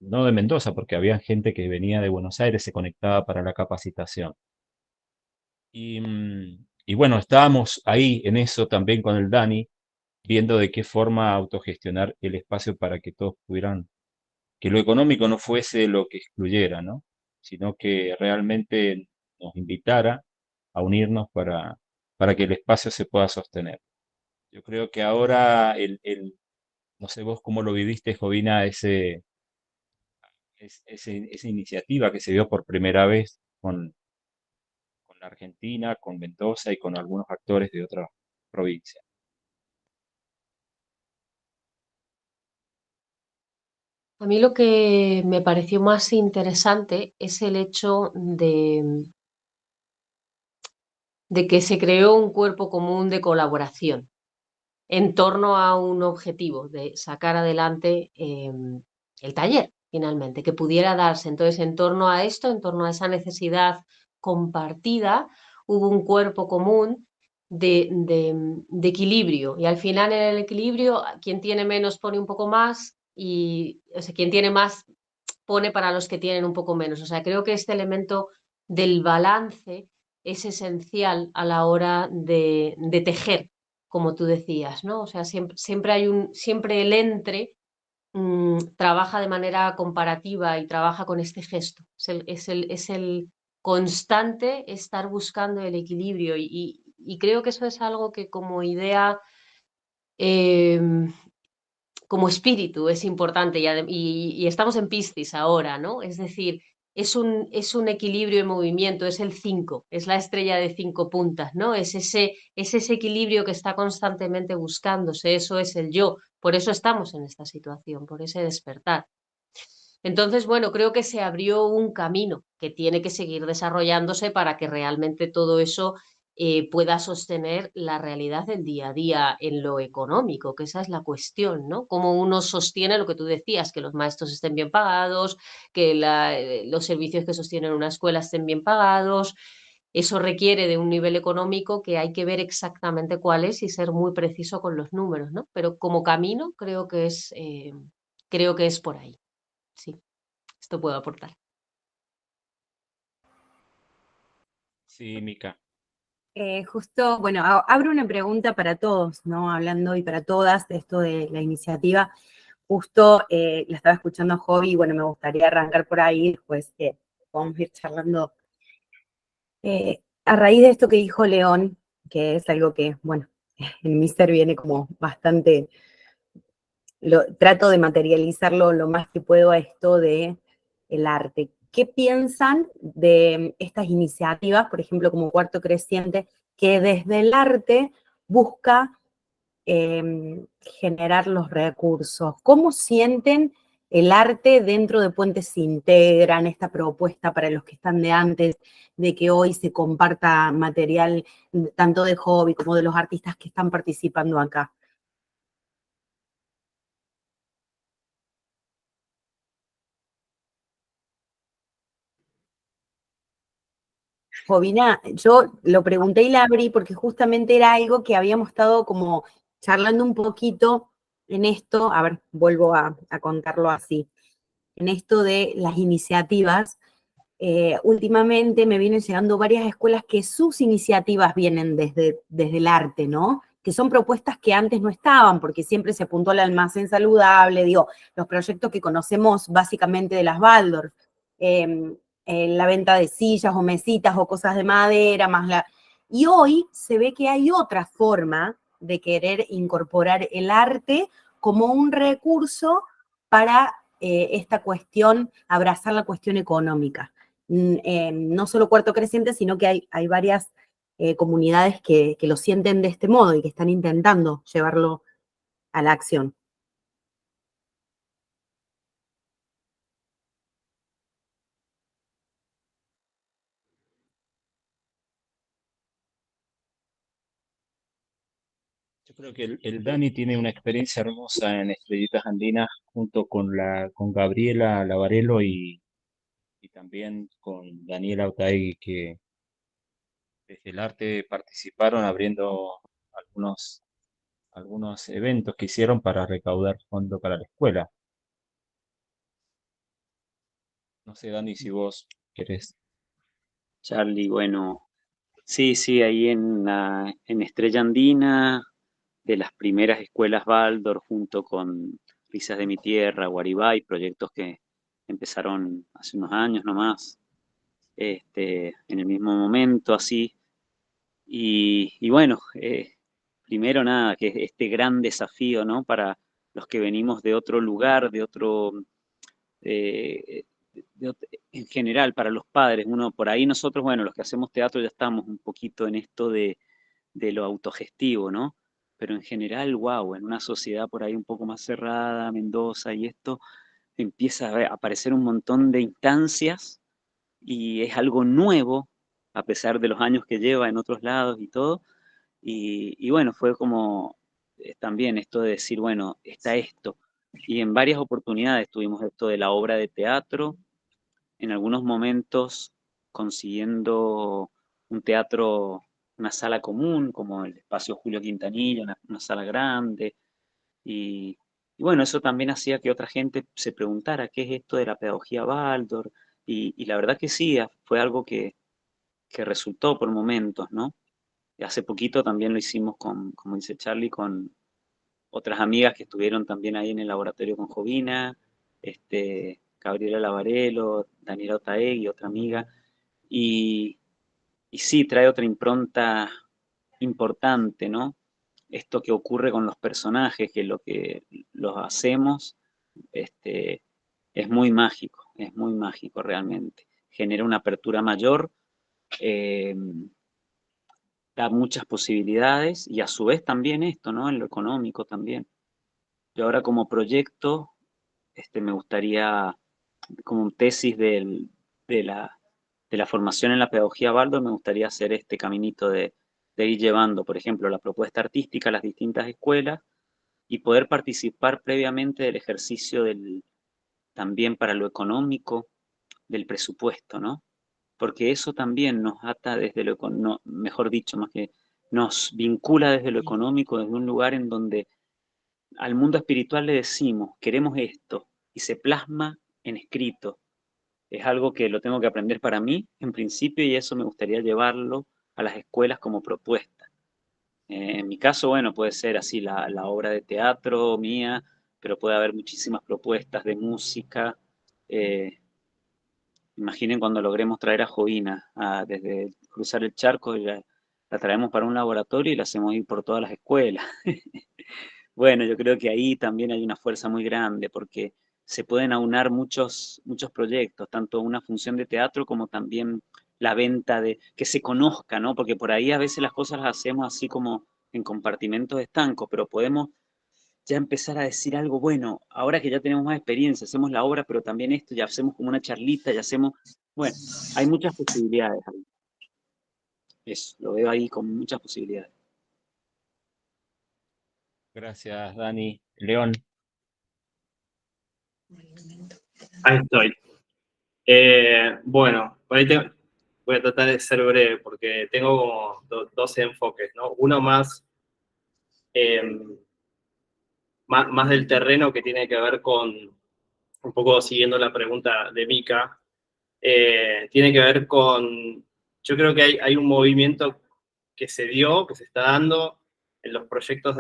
no de Mendoza, porque había gente que venía de Buenos Aires, se conectaba para la capacitación. Y bueno, estábamos ahí en eso también con el Dani, viendo de qué forma autogestionar el espacio para que todos pudieran, que lo económico no fuese lo que excluyera, ¿no? Sino que realmente nos invitara a unirnos para que el espacio se pueda sostener. Yo creo que ahora, no sé vos cómo lo viviste, Jovina, esa iniciativa que se dio por primera vez con la Argentina, con Mendoza y con algunos actores de otras provincias. A mí lo que me pareció más interesante es el hecho de que se creó un cuerpo común de colaboración en torno a un objetivo de sacar adelante el taller, finalmente, que pudiera darse. Entonces, en torno a esto, en torno a esa necesidad compartida, hubo un cuerpo común de equilibrio. Y al final, en el equilibrio, quien tiene menos pone un poco más y o sea, quien tiene más pone para los que tienen un poco menos. O sea, creo que este elemento del balance es esencial a la hora de tejer, como tú decías, ¿no? O sea, siempre el entre trabaja de manera comparativa y trabaja con este gesto. Es el constante estar buscando el equilibrio y creo que eso es algo que como idea eh, como espíritu es importante y estamos en Piscis ahora, ¿no? Es decir, es un equilibrio en movimiento, es el 5, es la estrella de 5 puntas, ¿no? Es ese equilibrio que está constantemente buscándose, eso es el yo, por eso estamos en esta situación, por ese despertar. Entonces, bueno, creo que se abrió un camino que tiene que seguir desarrollándose para que realmente todo eso pueda sostener la realidad del día a día en lo económico, que esa es la cuestión, ¿no? Cómo uno sostiene lo que tú decías, que los maestros estén bien pagados, que los servicios que sostienen una escuela estén bien pagados. Eso requiere de un nivel económico que hay que ver exactamente cuál es y ser muy preciso con los números, ¿no? Pero como camino creo que es por ahí. Sí, esto puedo aportar. Sí, Mica. Justo, bueno, abro una pregunta para todos, ¿no? Hablando y para todas de esto de la iniciativa. Justo la estaba escuchando a Jovi y bueno, me gustaría arrancar por ahí, después vamos a ir charlando. A raíz de esto que dijo León, que es algo que, bueno, en mi ser viene como bastante, trato de materializarlo lo más que puedo a esto de el arte. ¿Qué piensan de estas iniciativas, por ejemplo, como Cuarto Creciente, que desde el arte busca generar los recursos. ¿Cómo sienten el arte dentro de Puentes Integran, esta propuesta para los que están de antes, de que hoy se comparta material tanto de hobby como de los artistas que están participando acá? Jovina, yo lo pregunté y la abrí porque justamente era algo que habíamos estado como charlando un poquito en esto, a ver, vuelvo a contarlo así, en esto de las iniciativas. Últimamente me vienen llegando varias escuelas que sus iniciativas vienen desde el arte, ¿no? Que son propuestas que antes no estaban, porque siempre se apuntó al almacén saludable, digo, los proyectos que conocemos básicamente de las Waldorf, la venta de sillas o mesitas o cosas de madera, Y hoy se ve que hay otra forma de querer incorporar el arte como un recurso para esta cuestión, abrazar la cuestión económica. No solo Cuarto Creciente, sino que hay varias comunidades que lo sienten de este modo y que están intentando llevarlo a la acción. Yo creo que el Dani tiene una experiencia hermosa en Estrellitas Andinas junto con Gabriela Lavarello y también con Daniela Otaegui, que desde el arte participaron abriendo algunos eventos que hicieron para recaudar fondos para la escuela. No sé, Dani, si vos querés. Charlie, bueno, sí, ahí en Estrella Andina, de las primeras escuelas Waldorf, junto con Risas de mi Tierra, Guaribay, proyectos que empezaron hace unos años nomás, en el mismo momento, así. Y bueno, primero nada, que este gran desafío, ¿no? Para los que venimos de otro lugar, eh, en general, para los padres, por ahí nosotros, bueno, los que hacemos teatro ya estamos un poquito en esto de lo autogestivo, ¿no? Pero en general, wow, en una sociedad por ahí un poco más cerrada, Mendoza y esto, empieza a aparecer un montón de instancias y es algo nuevo, a pesar de los años que lleva en otros lados y todo. Y bueno, fue como también esto de decir, bueno, está esto. Y en varias oportunidades tuvimos esto de la obra de teatro, en algunos momentos consiguiendo un teatro, una sala común, como el espacio Julio Quintanilla, una sala grande. Y bueno, eso también hacía que otra gente se preguntara qué es esto de la pedagogía Waldorf. Y la verdad que sí, fue algo que resultó por momentos, ¿no? Y hace poquito también lo hicimos como dice Charlie, con otras amigas que estuvieron también ahí en el laboratorio con Jovina, Gabriela Lavarello, Daniela Otaegui, otra amiga, y, y sí, trae otra impronta importante, ¿no? Esto que ocurre con los personajes, que lo que los hacemos, es muy mágico realmente. Genera una apertura mayor, eh, da muchas posibilidades y a su vez también esto, ¿no? En lo económico también. Yo ahora como proyecto, me gustaría, como tesis de la formación en la pedagogía Waldorf, me gustaría hacer este caminito de ir llevando, por ejemplo, la propuesta artística a las distintas escuelas y poder participar previamente del ejercicio también para lo económico del presupuesto, ¿no? Porque eso también nos ata desde mejor dicho, más que nos vincula desde lo económico, desde un lugar en donde al mundo espiritual le decimos, queremos esto, y se plasma en escrito. Es algo que lo tengo que aprender para mí, en principio, y eso me gustaría llevarlo a las escuelas como propuesta. En mi caso, bueno, puede ser así la obra de teatro mía, pero puede haber muchísimas propuestas de música. Eh, Imaginen cuando logremos traer a Jovina desde cruzar el charco, y la traemos para un laboratorio y la hacemos ir por todas las escuelas. Bueno, yo creo que ahí también hay una fuerza muy grande porque se pueden aunar muchos proyectos, tanto una función de teatro como también la venta que se conozca, ¿no? Porque por ahí a veces las cosas las hacemos así como en compartimentos estancos, pero podemos ya empezar a decir algo bueno. Ahora que ya tenemos más experiencia, hacemos la obra, pero también esto, ya hacemos como una charlita, ya hacemos... Bueno, hay muchas posibilidades ahí. Eso, lo veo ahí con muchas posibilidades. Gracias, Dani. León. Ahí estoy. Bueno, por ahí voy a tratar de ser breve porque tengo como dos enfoques, ¿no? Uno más del terreno, que tiene que ver con, un poco siguiendo la pregunta de Mika, tiene que ver con, yo creo que hay un movimiento que se dio, que se está dando en los proyectos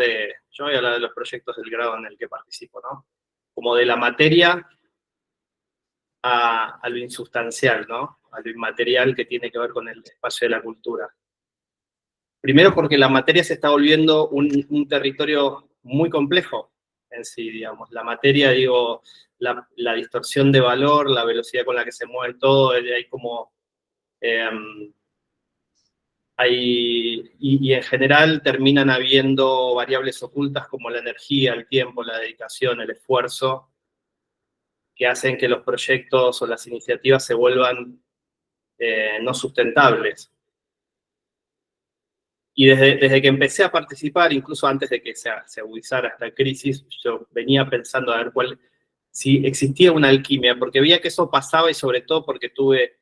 yo voy a hablar de los proyectos del grado en el que participo, ¿no? Como de la materia a lo insustancial, ¿no? A lo inmaterial, que tiene que ver con el espacio de la cultura. Primero porque la materia se está volviendo un territorio muy complejo en sí, digamos. La materia, digo, la distorsión de valor, la velocidad con la que se mueve todo, hay como... y en general terminan habiendo variables ocultas como la energía, el tiempo, la dedicación, el esfuerzo, que hacen que los proyectos o las iniciativas se vuelvan no sustentables. Y desde que empecé a participar, incluso antes de que se agudizara esta crisis, yo venía pensando a ver si existía una alquimia, porque veía que eso pasaba, y sobre todo porque tuve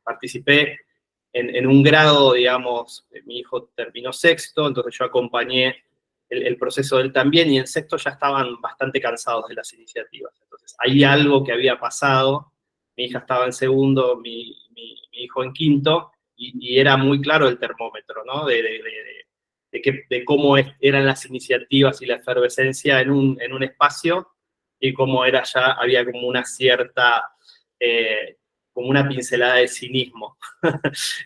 participé en un grado, digamos, mi hijo terminó sexto, entonces yo acompañé el proceso de él también, y en sexto ya estaban bastante cansados de las iniciativas. Entonces, hay algo que había pasado, mi hija estaba en segundo, mi hijo en quinto, y era muy claro el termómetro, ¿no? De cómo eran las iniciativas y la efervescencia en un espacio, y cómo había como una cierta, como una pincelada de cinismo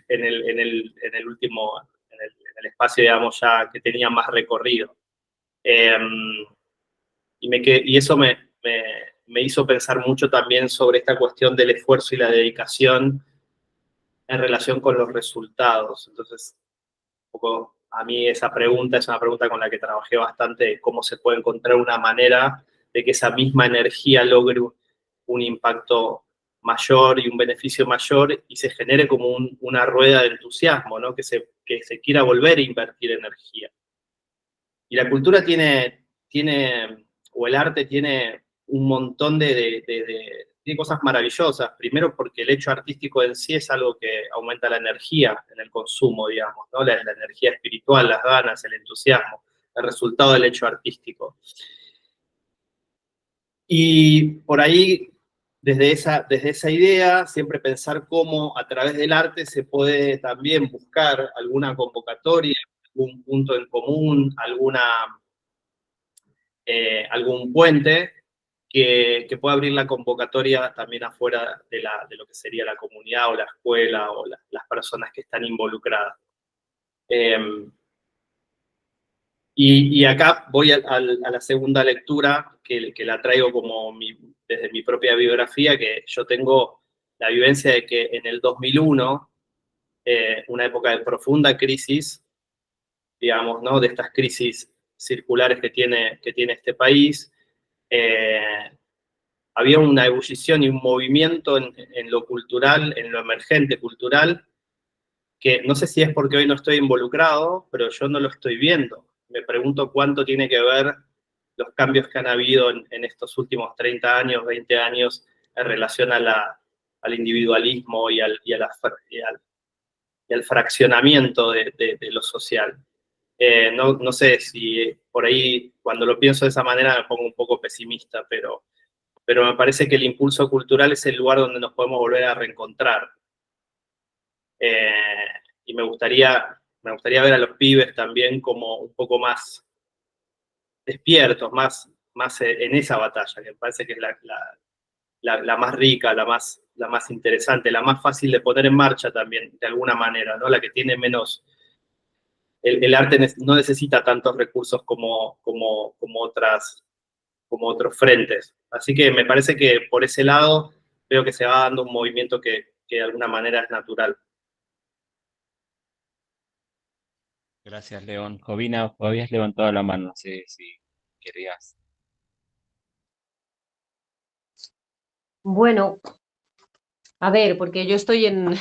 en el último, en el espacio, digamos, ya que tenía más recorrido. Y eso me hizo pensar mucho también sobre esta cuestión del esfuerzo y la dedicación en relación con los resultados. Entonces, un poco a mí esa pregunta es una pregunta con la que trabajé bastante, de cómo se puede encontrar una manera de que esa misma energía logre un impacto mayor y un beneficio mayor, y se genere como una rueda de entusiasmo, ¿no? Que se quiera volver a invertir energía. Y la cultura tiene o el arte tiene un montón de cosas maravillosas. Primero porque el hecho artístico en sí es algo que aumenta la energía en el consumo, digamos, ¿no? La energía espiritual, las ganas, el entusiasmo, el resultado del hecho artístico. Y por ahí, desde esa idea, siempre pensar cómo a través del arte se puede también buscar alguna convocatoria, algún punto en común, algún puente que pueda abrir la convocatoria también afuera de lo que sería la comunidad o la escuela o las personas que están involucradas. Y acá voy a la segunda lectura, que la traigo como desde mi propia biografía, que yo tengo la vivencia de que en el 2001, una época de profunda crisis, digamos, ¿no? De estas crisis circulares que tiene este país, había una ebullición y un movimiento en lo cultural, en lo emergente cultural, que no sé si es porque hoy no estoy involucrado, pero yo no lo estoy viendo. Me pregunto cuánto tiene que ver los cambios que han habido en estos últimos 30 años, 20 años, en relación al individualismo y al fraccionamiento de lo social. No sé si por ahí, cuando lo pienso de esa manera, me pongo un poco pesimista, pero me parece que el impulso cultural es el lugar donde nos podemos volver a reencontrar. Y me gustaría ver a los pibes también como un poco más despiertos, más en esa batalla, que me parece que es la más rica, la más interesante, la más fácil de poner en marcha también, de alguna manera, ¿no? La que tiene menos... El arte no necesita tantos recursos como otros frentes. Así que me parece que por ese lado veo que se va dando un movimiento que de alguna manera es natural. Gracias, León. Jovina, habías levantado la mano, no sé si querías. Bueno, a ver, porque yo estoy en,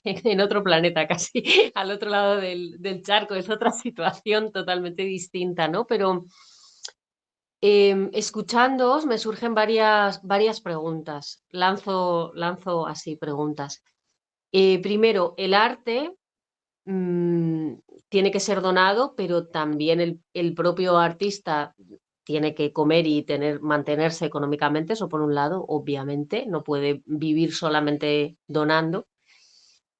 en otro planeta casi, al otro lado del charco, es otra situación totalmente distinta, ¿no? Pero escuchándoos me surgen varias preguntas. Lanzo así preguntas. Primero, el arte mm, tiene que ser donado, pero también el propio artista tiene que comer y mantenerse económicamente, eso por un lado, obviamente, no puede vivir solamente donando.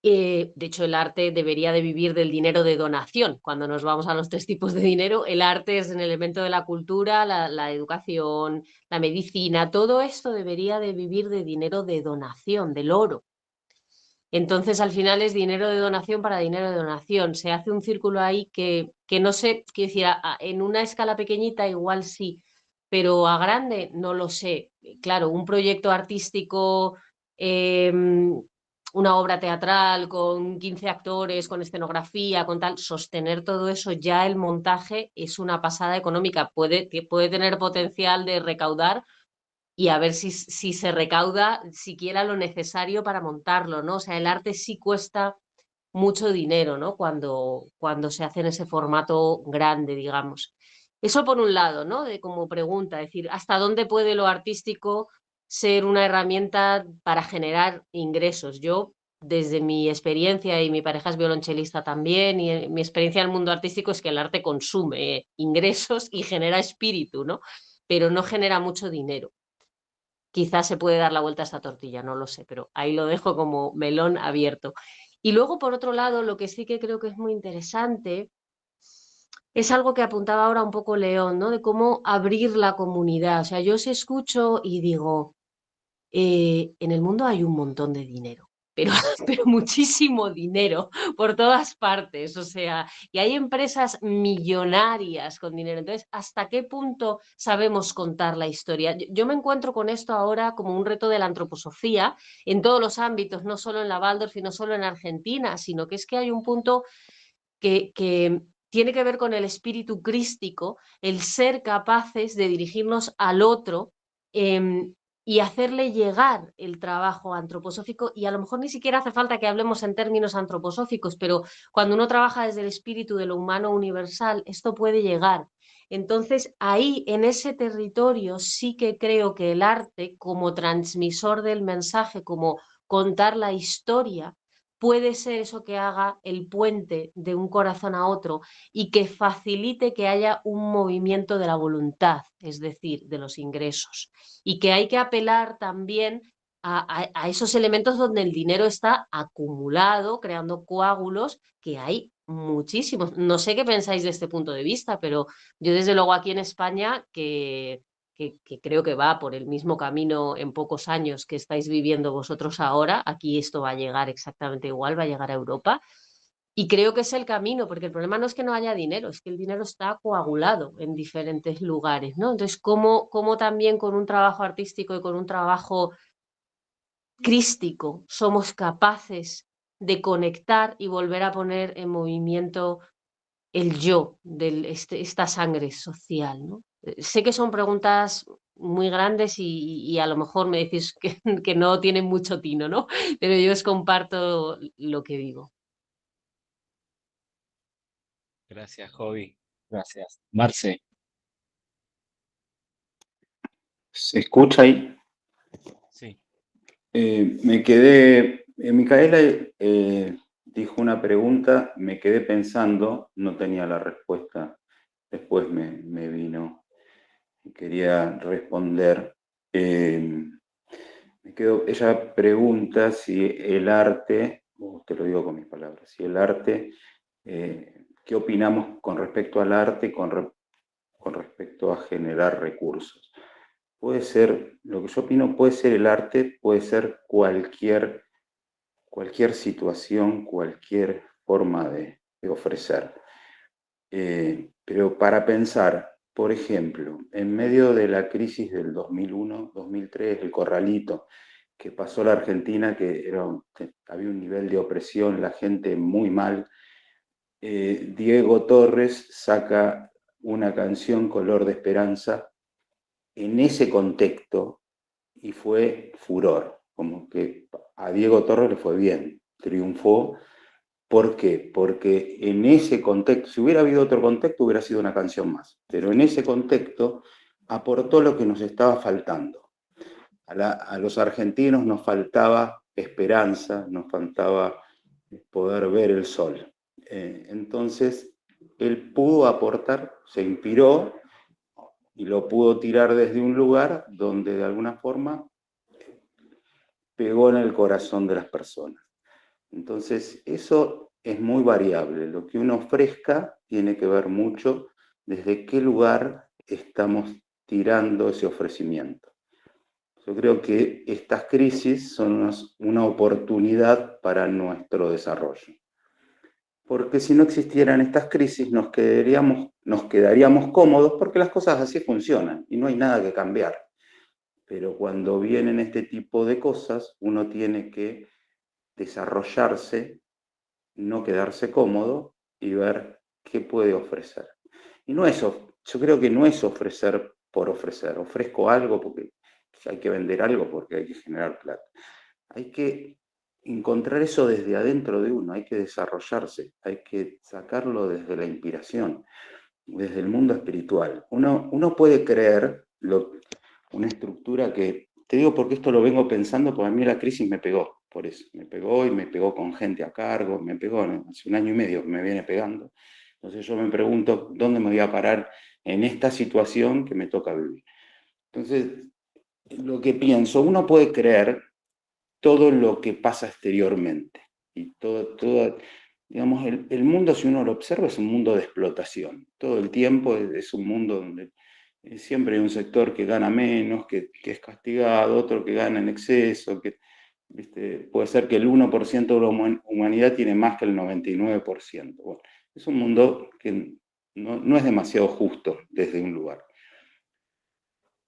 De hecho, el arte debería de vivir del dinero de donación. Cuando nos vamos a los tres tipos de dinero, el arte es un elemento de la cultura, la educación, la medicina, todo esto debería de vivir de dinero de donación, del oro. Entonces, al final es dinero de donación para dinero de donación. Se hace un círculo ahí que no sé, quiero decir, en una escala pequeñita igual sí, pero a grande no lo sé. Claro, un proyecto artístico, eh, una obra teatral con 15 actores, con escenografía, con tal, sostener todo eso, ya el montaje es una pasada económica. Puede tener potencial de recaudar y a ver si se recauda siquiera lo necesario para montarlo, ¿no? O sea, el arte sí cuesta mucho dinero, ¿no? Cuando se hace en ese formato grande, digamos. Eso por un lado, ¿no? De como pregunta, es decir, ¿hasta dónde puede lo artístico ser una herramienta para generar ingresos? Yo, desde mi experiencia, y mi pareja es violonchelista también, y mi experiencia en el mundo artístico es que el arte consume ingresos y genera espíritu, ¿no? Pero no genera mucho dinero. Quizás se puede dar la vuelta a esta tortilla, no lo sé, pero ahí lo dejo como melón abierto. Y luego, por otro lado, lo que sí que creo que es muy interesante es algo que apuntaba ahora un poco León, ¿no? De cómo abrir la comunidad. O sea, yo os escucho y digo, en el mundo hay un montón de dinero, pero, pero muchísimo dinero por todas partes, o sea, y hay empresas millonarias con dinero. Entonces, ¿hasta qué punto sabemos contar la historia? Yo me encuentro con esto ahora como un reto de la antroposofía en todos los ámbitos, no solo en la Waldorf y no solo en Argentina, sino que es que hay un punto que tiene que ver con el espíritu crístico, el ser capaces de dirigirnos al otro y hacerle llegar el trabajo antroposófico, y a lo mejor ni siquiera hace falta que hablemos en términos antroposóficos, pero cuando uno trabaja desde el espíritu de lo humano universal, esto puede llegar. Entonces, ahí, en ese territorio, sí que creo que el arte, como transmisor del mensaje, como contar la historia, puede ser eso que haga el puente de un corazón a otro y que facilite que haya un movimiento de la voluntad, es decir, de los ingresos. Y que hay que apelar también a esos elementos donde el dinero está acumulado, creando coágulos, que hay muchísimos. No sé qué pensáis de este punto de vista, pero yo desde luego aquí en España, que creo que va por el mismo camino en pocos años que estáis viviendo vosotros ahora, aquí esto va a llegar exactamente igual, va a llegar a Europa. Y creo que es el camino, porque el problema no es que no haya dinero, es que el dinero está coagulado en diferentes lugares, ¿no? Entonces, ¿cómo también con un trabajo artístico y con un trabajo crístico somos capaces de conectar y volver a poner en movimiento el yo, esta sangre social, ¿no? Sé que son preguntas muy grandes y a lo mejor me decís que no tienen mucho tino, ¿no? Pero yo os comparto lo que digo. Gracias, Jovi. Gracias. Marce. ¿Se escucha ahí? Sí. Me quedé, Micaela dijo una pregunta, me quedé pensando, no tenía la respuesta, después me vino y quería responder. Ella pregunta si el arte, te lo digo con mis palabras, si el arte, ¿qué opinamos con respecto al arte, con respecto a generar recursos? Puede ser, lo que yo opino, puede ser el arte, puede ser cualquier situación, cualquier forma de ofrecer. Pero para pensar, por ejemplo, en medio de la crisis del 2001, 2003, el corralito que pasó la Argentina, que había un nivel de opresión, la gente muy mal, Diego Torres saca una canción, Color de Esperanza, en ese contexto, y fue furor, como que a Diego Torres le fue bien, triunfó. ¿Por qué? Porque en ese contexto, si hubiera habido otro contexto, hubiera sido una canción más, pero en ese contexto aportó lo que nos estaba faltando. A los argentinos nos faltaba esperanza, nos faltaba poder ver el sol. Entonces, él pudo aportar, se inspiró y lo pudo tirar desde un lugar donde de alguna forma pegó en el corazón de las personas. Entonces, eso es muy variable. Lo que uno ofrezca tiene que ver mucho desde qué lugar estamos tirando ese ofrecimiento. Yo creo que estas crisis son una oportunidad para nuestro desarrollo. Porque si no existieran estas crisis nos quedaríamos cómodos porque las cosas así funcionan y no hay nada que cambiar. Pero cuando vienen este tipo de cosas, uno tiene que desarrollarse, no quedarse cómodo y ver qué puede ofrecer. Y no es, yo creo que no es ofrecer por ofrecer. Ofrezco algo porque hay que vender algo, porque hay que generar plata. Hay que encontrar eso desde adentro de uno, hay que desarrollarse, hay que sacarlo desde la inspiración, desde el mundo espiritual. Uno puede creer una estructura que, te digo porque esto lo vengo pensando, porque a mí la crisis me pegó, por eso, me pegó y me pegó con gente a cargo, me pegó, ¿no? Hace 1 año y medio que me viene pegando. Entonces yo me pregunto, ¿dónde me voy a parar en esta situación que me toca vivir? Entonces, lo que pienso, uno puede creer todo lo que pasa exteriormente. Y digamos, el mundo, si uno lo observa, es un mundo de explotación. Todo el tiempo es un mundo donde siempre hay un sector que gana menos, que es castigado, otro que gana en exceso, que puede ser que el 1% de la humanidad tiene más que el 99%. Bueno, es un mundo que no es demasiado justo desde un lugar.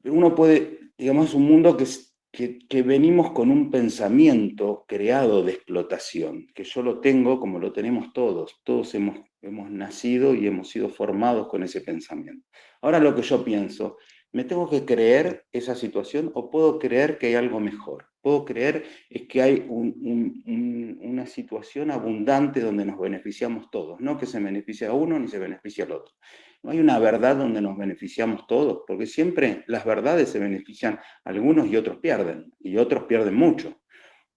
Pero uno puede, digamos, es un mundo que venimos con un pensamiento creado de explotación, que yo lo tengo como lo tenemos todos. Todos hemos nacido y hemos sido formados con ese pensamiento. Ahora lo que yo pienso, ¿me tengo que creer esa situación o puedo creer que hay algo mejor? Puedo creer que hay una situación abundante donde nos beneficiamos todos, no que se beneficie a uno ni se beneficie al otro. No hay una verdad donde nos beneficiamos todos, porque siempre las verdades se benefician a algunos y otros pierden mucho.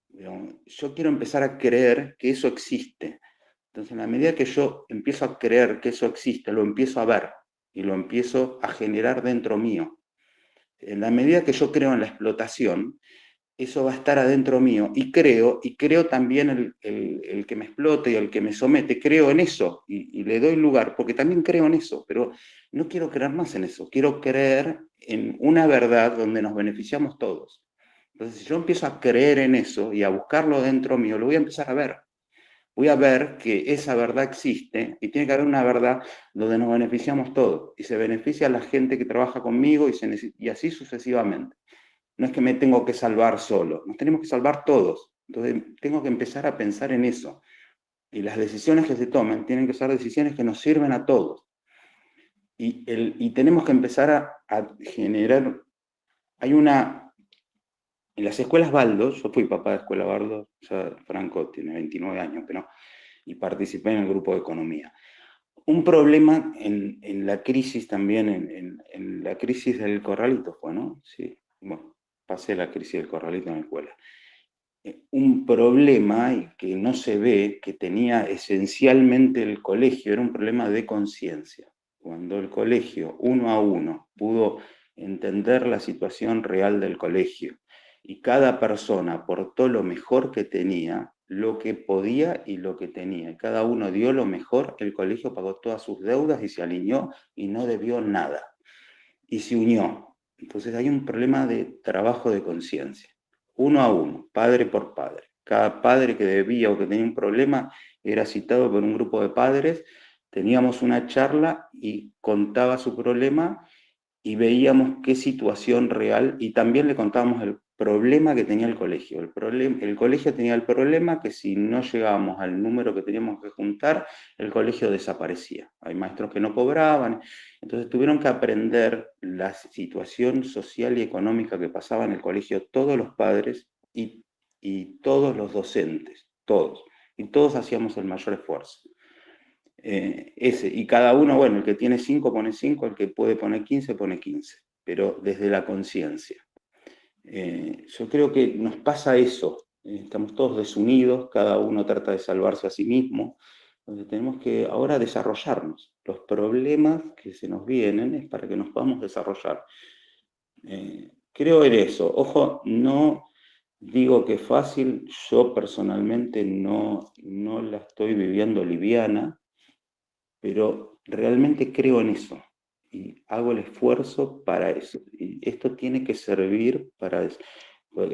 Yo quiero empezar a creer que eso existe. Entonces, en la medida que yo empiezo a creer que eso existe, lo empiezo a ver y lo empiezo a generar dentro mío. En la medida que yo creo en la explotación, eso va a estar adentro mío y creo también el que me explota y el que me somete, creo en eso y le doy lugar, porque también creo en eso, pero no quiero creer más en eso, quiero creer en una verdad donde nos beneficiamos todos. Entonces, si yo empiezo a creer en eso y a buscarlo dentro mío, lo voy a empezar a ver. Voy a ver que esa verdad existe y tiene que haber una verdad donde nos beneficiamos todos y se beneficia a la gente que trabaja conmigo y así sucesivamente. No es que me tengo que salvar solo, nos tenemos que salvar todos. Entonces tengo que empezar a pensar en eso. Y las decisiones que se tomen tienen que ser decisiones que nos sirven a todos. Y tenemos que empezar a generar... En las escuelas Baldos, yo fui papá de escuela Baldos, ya Franco tiene 29 años, pero, y participé en el grupo de economía. Un problema en la crisis también, en la crisis del Corralito fue, ¿no? Sí, bueno, pasé la crisis del Corralito en la escuela. Un problema que no se ve, que tenía esencialmente el colegio, era un problema de conciencia. Cuando el colegio, 1 a 1, pudo entender la situación real del colegio y cada persona aportó lo mejor que tenía, lo que podía y lo que tenía. Cada uno dio lo mejor, el colegio pagó todas sus deudas y se alineó y no debió nada. Y se unió. Entonces hay un problema de trabajo de conciencia. 1 a 1, padre por padre. Cada padre que debía o que tenía un problema era citado por un grupo de padres, teníamos una charla y contaba su problema y veíamos qué situación real, y también le contábamos problema que tenía el colegio. El colegio tenía el problema que si no llegábamos al número que teníamos que juntar, el colegio desaparecía. Hay maestros que no cobraban, entonces tuvieron que aprender la situación social y económica que pasaba en el colegio todos los padres y todos los docentes, todos. Y todos hacíamos el mayor esfuerzo. Y cada uno, bueno, el que tiene 5 pone 5, el que puede poner 15 pone 15, pero desde la conciencia. Yo creo que nos pasa eso, estamos todos desunidos, cada uno trata de salvarse a sí mismo, entonces tenemos que ahora desarrollarnos. Los problemas que se nos vienen es para que nos podamos desarrollar. Creo en eso. Ojo, no digo que es fácil, yo personalmente no la estoy viviendo liviana, pero realmente creo en eso y hago el esfuerzo para eso. Y esto tiene que servir para eso,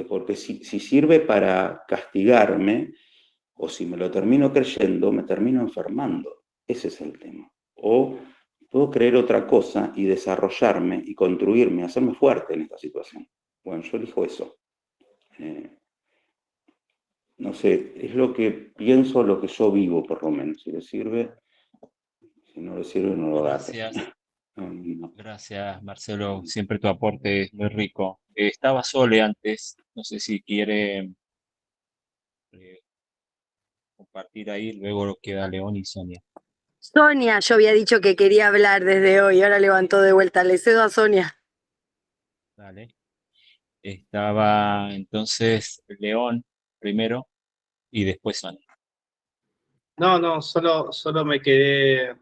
porque si sirve para castigarme, o si me lo termino creyendo, me termino enfermando. Ese es el tema. O puedo creer otra cosa y desarrollarme y construirme, hacerme fuerte en esta situación. Bueno, yo elijo eso. No sé, es lo que pienso, lo que yo vivo, por lo menos. Si le sirve, si no le sirve, no lo agarre. Gracias. No. Gracias, Marcelo. Siempre tu aporte es muy rico. Estaba Sole antes, no sé si quiere compartir ahí, luego queda León y Sonia. Sonia, yo había dicho que quería hablar desde hoy, ahora levantó de vuelta. Le cedo a Sonia. Dale. Estaba entonces León primero y después Sonia. No, solo me quedé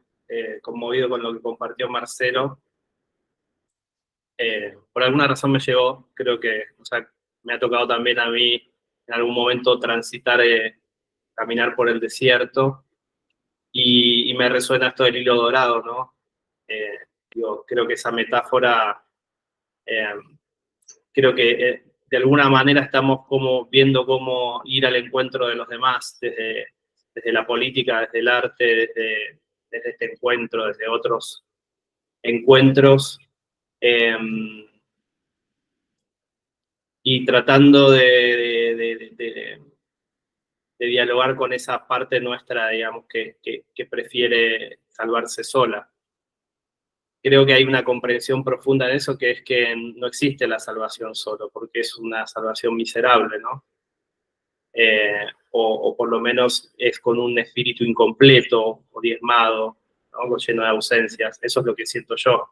conmovido con lo que compartió Marcelo. Por alguna razón me llegó, creo que, o sea, me ha tocado también a mí en algún momento transitar, caminar por el desierto y me resuena esto del hilo dorado, ¿no? Creo que esa metáfora, eh, creo que de alguna manera estamos como viendo cómo ir al encuentro de los demás desde la política, desde el arte, desde este encuentro, desde otros encuentros. Y tratando de dialogar con esa parte nuestra, digamos, que prefiere salvarse sola. Creo que hay una comprensión profunda en eso, que es que no existe la salvación solo, porque es una salvación miserable, ¿no? O por lo menos es con un espíritu incompleto o diezmado, ¿no? Lleno de ausencias. Eso es lo que siento yo.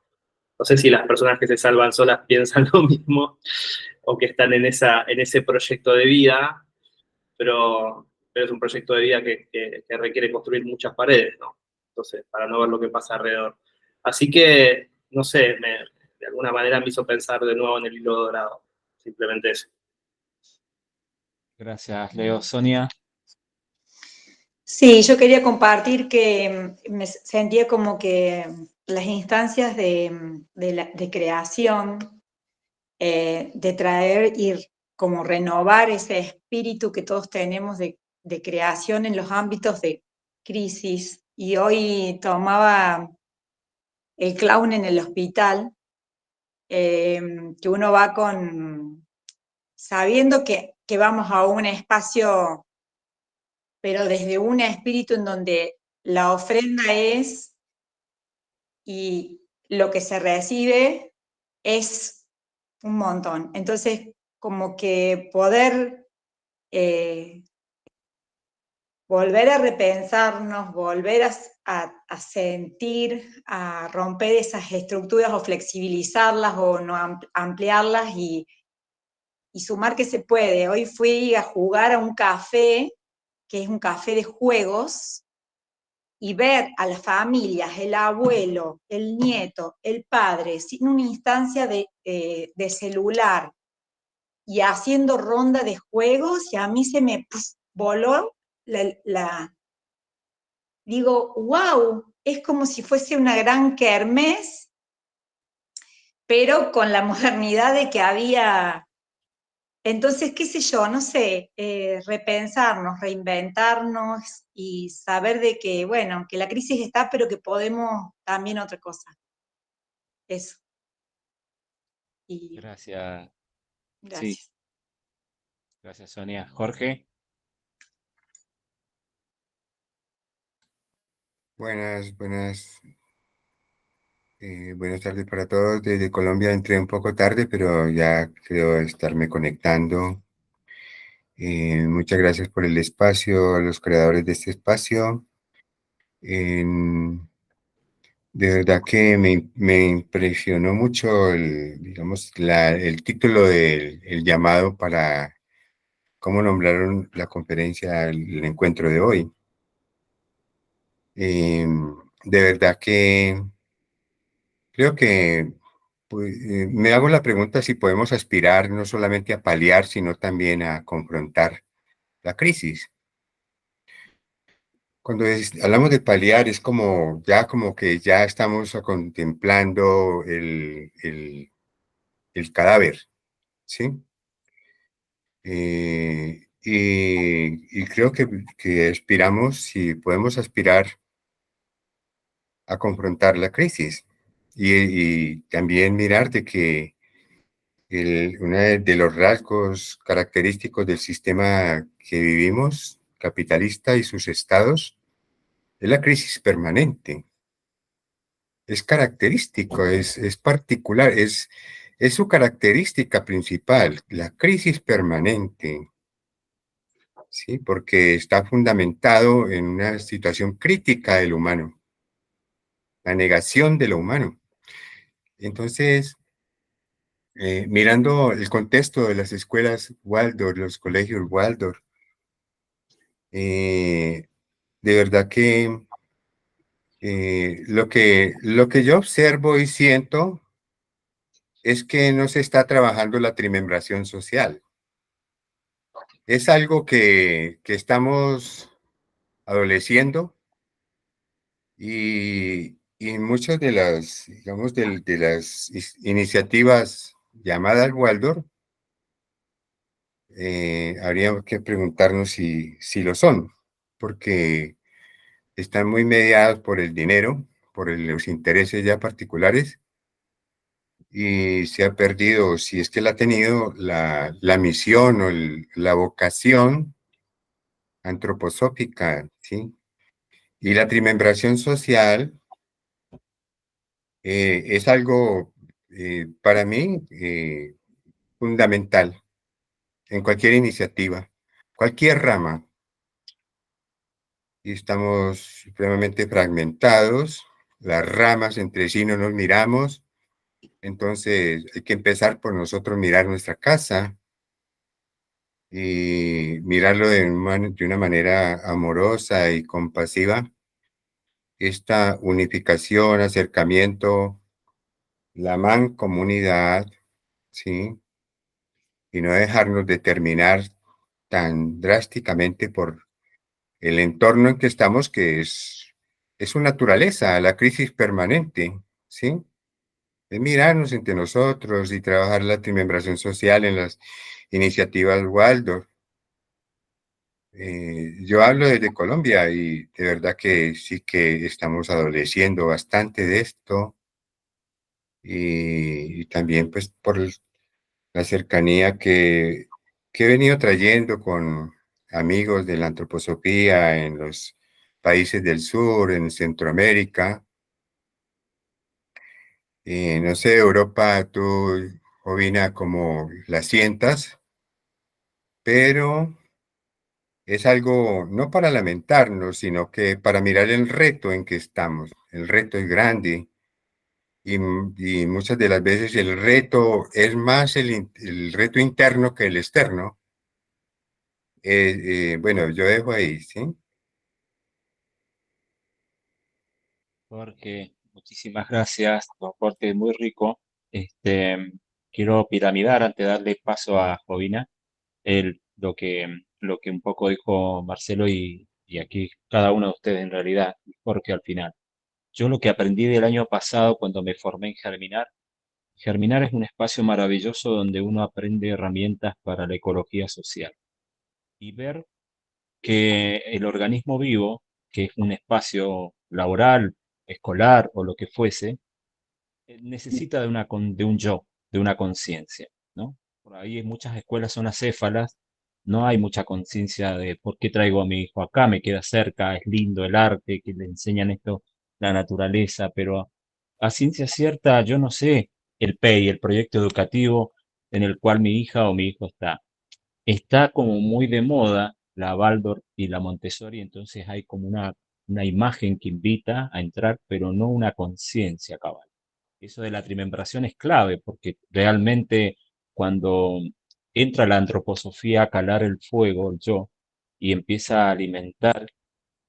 No sé si las personas que se salvan solas piensan lo mismo o que están en ese proyecto de vida, pero es un proyecto de vida que requiere construir muchas paredes, ¿no? Entonces, para no ver lo que pasa alrededor. Así que, no sé, de alguna manera me hizo pensar de nuevo en el hilo dorado. Simplemente eso. Gracias, Leo. Sonia. Sí, yo quería compartir que me sentía como que las instancias de creación, de traer y como renovar ese espíritu que todos tenemos de creación en los ámbitos de crisis. Y hoy tomaba el clown en el hospital, que uno va sabiendo que vamos a un espacio, pero desde un espíritu en donde la ofrenda es y lo que se recibe es un montón. Entonces, como que poder volver a repensarnos, volver a sentir, a romper esas estructuras o flexibilizarlas o no ampliarlas y sumar que se puede. Hoy fui a jugar a un café, que es un café de juegos, y ver a las familias, el abuelo, el nieto, el padre, sin una instancia de celular y haciendo ronda de juegos, y a mí se me voló digo, wow, es como si fuese una gran kermés, pero con la modernidad de que había. Entonces, qué sé yo, no sé, repensarnos, reinventarnos y saber de que, bueno, que la crisis está, pero que podemos también otra cosa. Eso. Y Gracias. Sí, gracias. Gracias, Sonia. Jorge. Buenas tardes para todos. Desde Colombia entré un poco tarde, pero ya creo estarme conectando. Muchas gracias por el espacio, a los creadores de este espacio. De verdad que me impresionó mucho digamos, el título del el llamado para cómo nombraron la conferencia, el encuentro de hoy. De verdad que creo que pues, me hago la pregunta si podemos aspirar no solamente a paliar, sino también a confrontar la crisis. Cuando hablamos de paliar es como que ya estamos contemplando el cadáver, ¿sí? Y creo que aspiramos, si podemos aspirar a confrontar la crisis y también mirar de que uno de los rasgos característicos del sistema que vivimos, capitalista y sus estados, es la crisis permanente. Es característico, es particular, es su característica principal, la crisis permanente, ¿sí? Porque está fundamentado en una situación crítica del humano, la negación de lo humano. Entonces, mirando el contexto de las escuelas Waldorf, los colegios Waldorf, de verdad que lo que yo observo y siento es que no se está trabajando la trimembración social. Es algo que estamos adoleciendo y muchas de las, digamos, de las iniciativas llamadas Waldorf, habría que preguntarnos si lo son, porque están muy mediados por el dinero, por los intereses ya particulares, y se ha perdido, si es que la ha tenido, la misión o la vocación antroposófica, ¿sí? Y la trimembración social es algo, para mí, fundamental en cualquier iniciativa, cualquier rama. Y estamos supremamente fragmentados, las ramas entre sí no nos miramos, entonces hay que empezar por nosotros mirar nuestra casa y mirarlo de una manera amorosa y compasiva. Esta unificación, acercamiento, la mancomunidad, ¿sí? Y no dejarnos determinar tan drásticamente por el entorno en que estamos, que es su naturaleza, la crisis permanente, ¿sí? Es mirarnos entre nosotros y trabajar la trimembración social en las iniciativas Waldorf. Yo hablo desde Colombia y de verdad que sí que estamos adoleciendo bastante de esto y también pues por la cercanía que he venido trayendo con amigos de la antroposofía en los países del sur, en Centroamérica. No sé, Europa, tú, Jovina, cómo la sientas, pero es algo no para lamentarnos, sino que para mirar el reto en que estamos. El reto es grande y muchas de las veces el reto es más el reto interno que el externo. Bueno, yo dejo ahí, ¿sí? Jorge, muchísimas gracias. Tu aporte es muy rico. Quiero piramidar antes de darle paso a Jovina lo que un poco dijo Marcelo y aquí cada uno de ustedes en realidad, y Jorge al final. Yo lo que aprendí del año pasado cuando me formé en Germinar, Germinar es un espacio maravilloso donde uno aprende herramientas para la ecología social y ver que el organismo vivo, que es un espacio laboral, escolar o lo que fuese, necesita de un yo, de una conciencia, ¿no? Por ahí muchas escuelas son acéfalas no hay mucha conciencia de por qué traigo a mi hijo acá, me queda cerca, es lindo el arte, que le enseñan esto, la naturaleza, pero a ciencia cierta yo no sé el PEI, el proyecto educativo en el cual mi hija o mi hijo está. Está como muy de moda la Waldorf y la Montessori, entonces hay como una imagen que invita a entrar, pero no una conciencia cabal. Eso de la trimembración es clave, porque realmente cuando entra la antroposofía a calar el fuego, el yo, y empieza a alimentar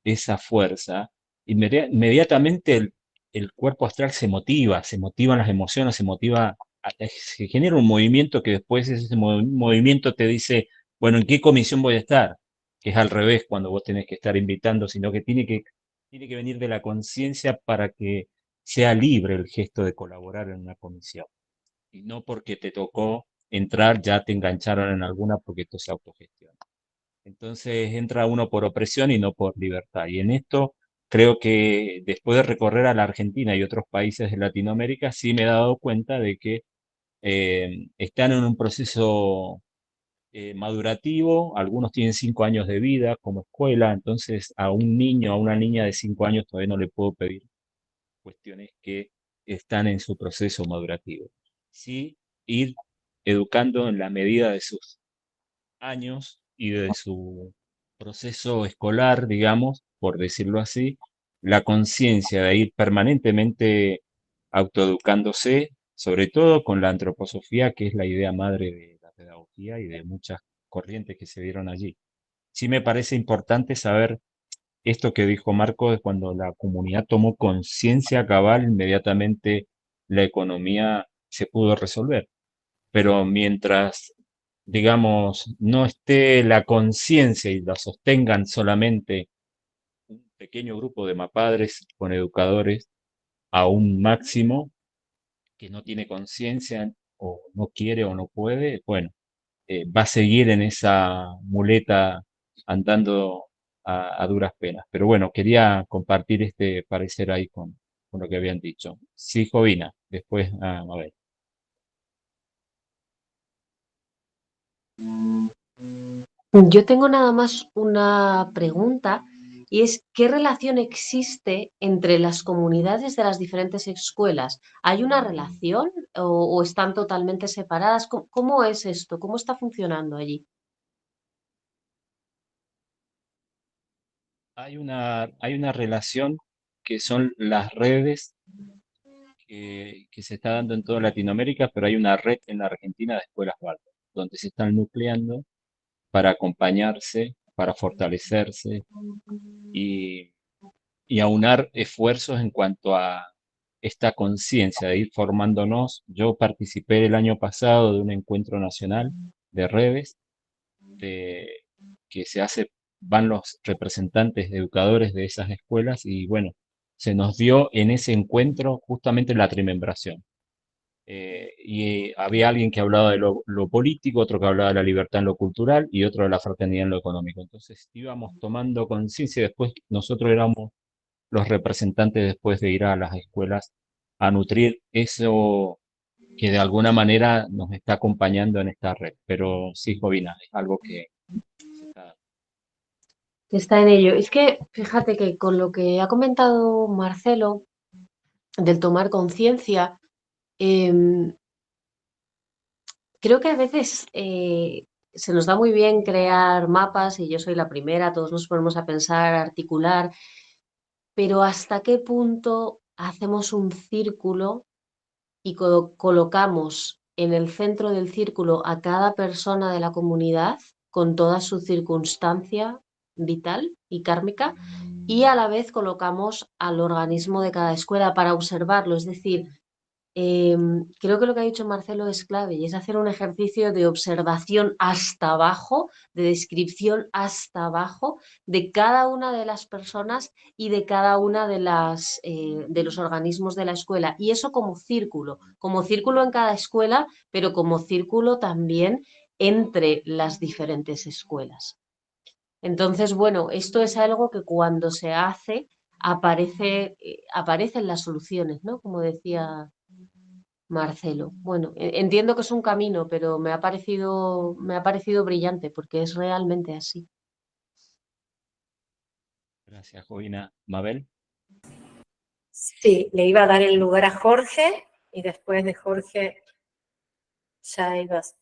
esa fuerza, inmediatamente el cuerpo astral se motivan las emociones, se genera un movimiento que después ese movimiento te dice, bueno, ¿en qué comisión voy a estar? Que es al revés cuando vos tenés que estar invitando, sino que tiene que venir de la conciencia para que sea libre el gesto de colaborar en una comisión. Y no porque te tocó entrar, ya te engancharon en alguna porque esto se autogestiona. Entonces entra uno por opresión y no por libertad. Y en esto creo que después de recorrer a la Argentina y otros países de Latinoamérica, sí me he dado cuenta de que están en un proceso madurativo. Algunos tienen 5 años de vida como escuela, entonces a un niño, a una niña de 5 años todavía no le puedo pedir cuestiones que están en su proceso madurativo. Sí, ir educando en la medida de sus años y de su proceso escolar, digamos, por decirlo así, la conciencia de ir permanentemente autoeducándose, sobre todo con la antroposofía, que es la idea madre de la pedagogía y de muchas corrientes que se dieron allí. Sí me parece importante saber esto que dijo Marco, de cuando la comunidad tomó conciencia cabal, inmediatamente la economía se pudo resolver. Pero mientras, digamos, no esté la conciencia y la sostengan solamente un pequeño grupo de mapadres con educadores a un máximo que no tiene conciencia o no quiere o no puede, bueno, va a seguir en esa muleta andando a duras penas. Pero bueno, quería compartir este parecer ahí con lo que habían dicho. Sí, Jovina, después, a ver. Yo tengo nada más una pregunta y es, ¿qué relación existe entre las comunidades de las diferentes escuelas? ¿Hay una relación o están totalmente separadas? ¿Cómo es esto? ¿Cómo está funcionando allí? Hay una relación que son las redes que se está dando en toda Latinoamérica, pero hay una red en la Argentina de escuelas Waldorf, donde se están nucleando para acompañarse, para fortalecerse y, y aunar esfuerzos en cuanto a esta conciencia de ir formándonos. Yo participé el año pasado de un encuentro nacional de redes de, que se hace, van los representantes de educadores de esas escuelas y bueno, se nos dio en ese encuentro justamente la trimembración. Y había alguien que hablaba de lo político, otro que hablaba de la libertad en lo cultural y otro de la fraternidad en lo económico. Entonces íbamos tomando conciencia y después nosotros éramos los representantes después de ir a las escuelas a nutrir eso que de alguna manera nos está acompañando en esta red. Pero sí, Jovina, es algo que se está... Está en ello. Es que fíjate que con lo que ha comentado Marcelo del tomar conciencia, creo que a veces se nos da muy bien crear mapas y yo soy la primera, todos nos ponemos a pensar, a articular, pero ¿hasta qué punto hacemos un círculo y colocamos en el centro del círculo a cada persona de la comunidad con toda su circunstancia vital y kármica y a la vez colocamos al organismo de cada escuela para observarlo? Es decir, creo que lo que ha dicho Marcelo es clave y es hacer un ejercicio de observación hasta abajo, de descripción hasta abajo de cada una de las personas y de cada una de los organismos de la escuela. Y eso como círculo en cada escuela, pero como círculo también entre las diferentes escuelas. Entonces, bueno, esto es algo que cuando se hace aparecen las soluciones, ¿no? Como decía Marcelo. Bueno, entiendo que es un camino, pero me ha parecido brillante porque es realmente así. Gracias, Jovina. Mabel. Sí, le iba a dar el lugar a Jorge y después de Jorge ya ibas,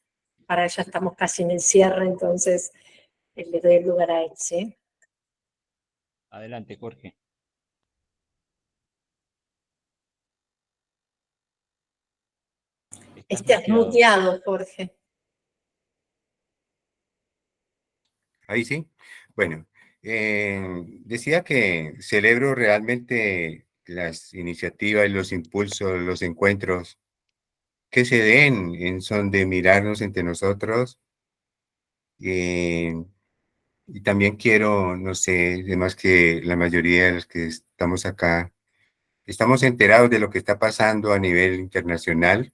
para ya estamos casi en el cierre, entonces le doy el lugar a él, ¿sí? Adelante, Jorge. Estás muteado, Jorge. Ahí sí. Bueno, decía que celebro realmente las iniciativas, los impulsos, los encuentros que se den en son de mirarnos entre nosotros. Y también quiero, no sé, además que la mayoría de los que estamos acá, estamos enterados de lo que está pasando a nivel internacional,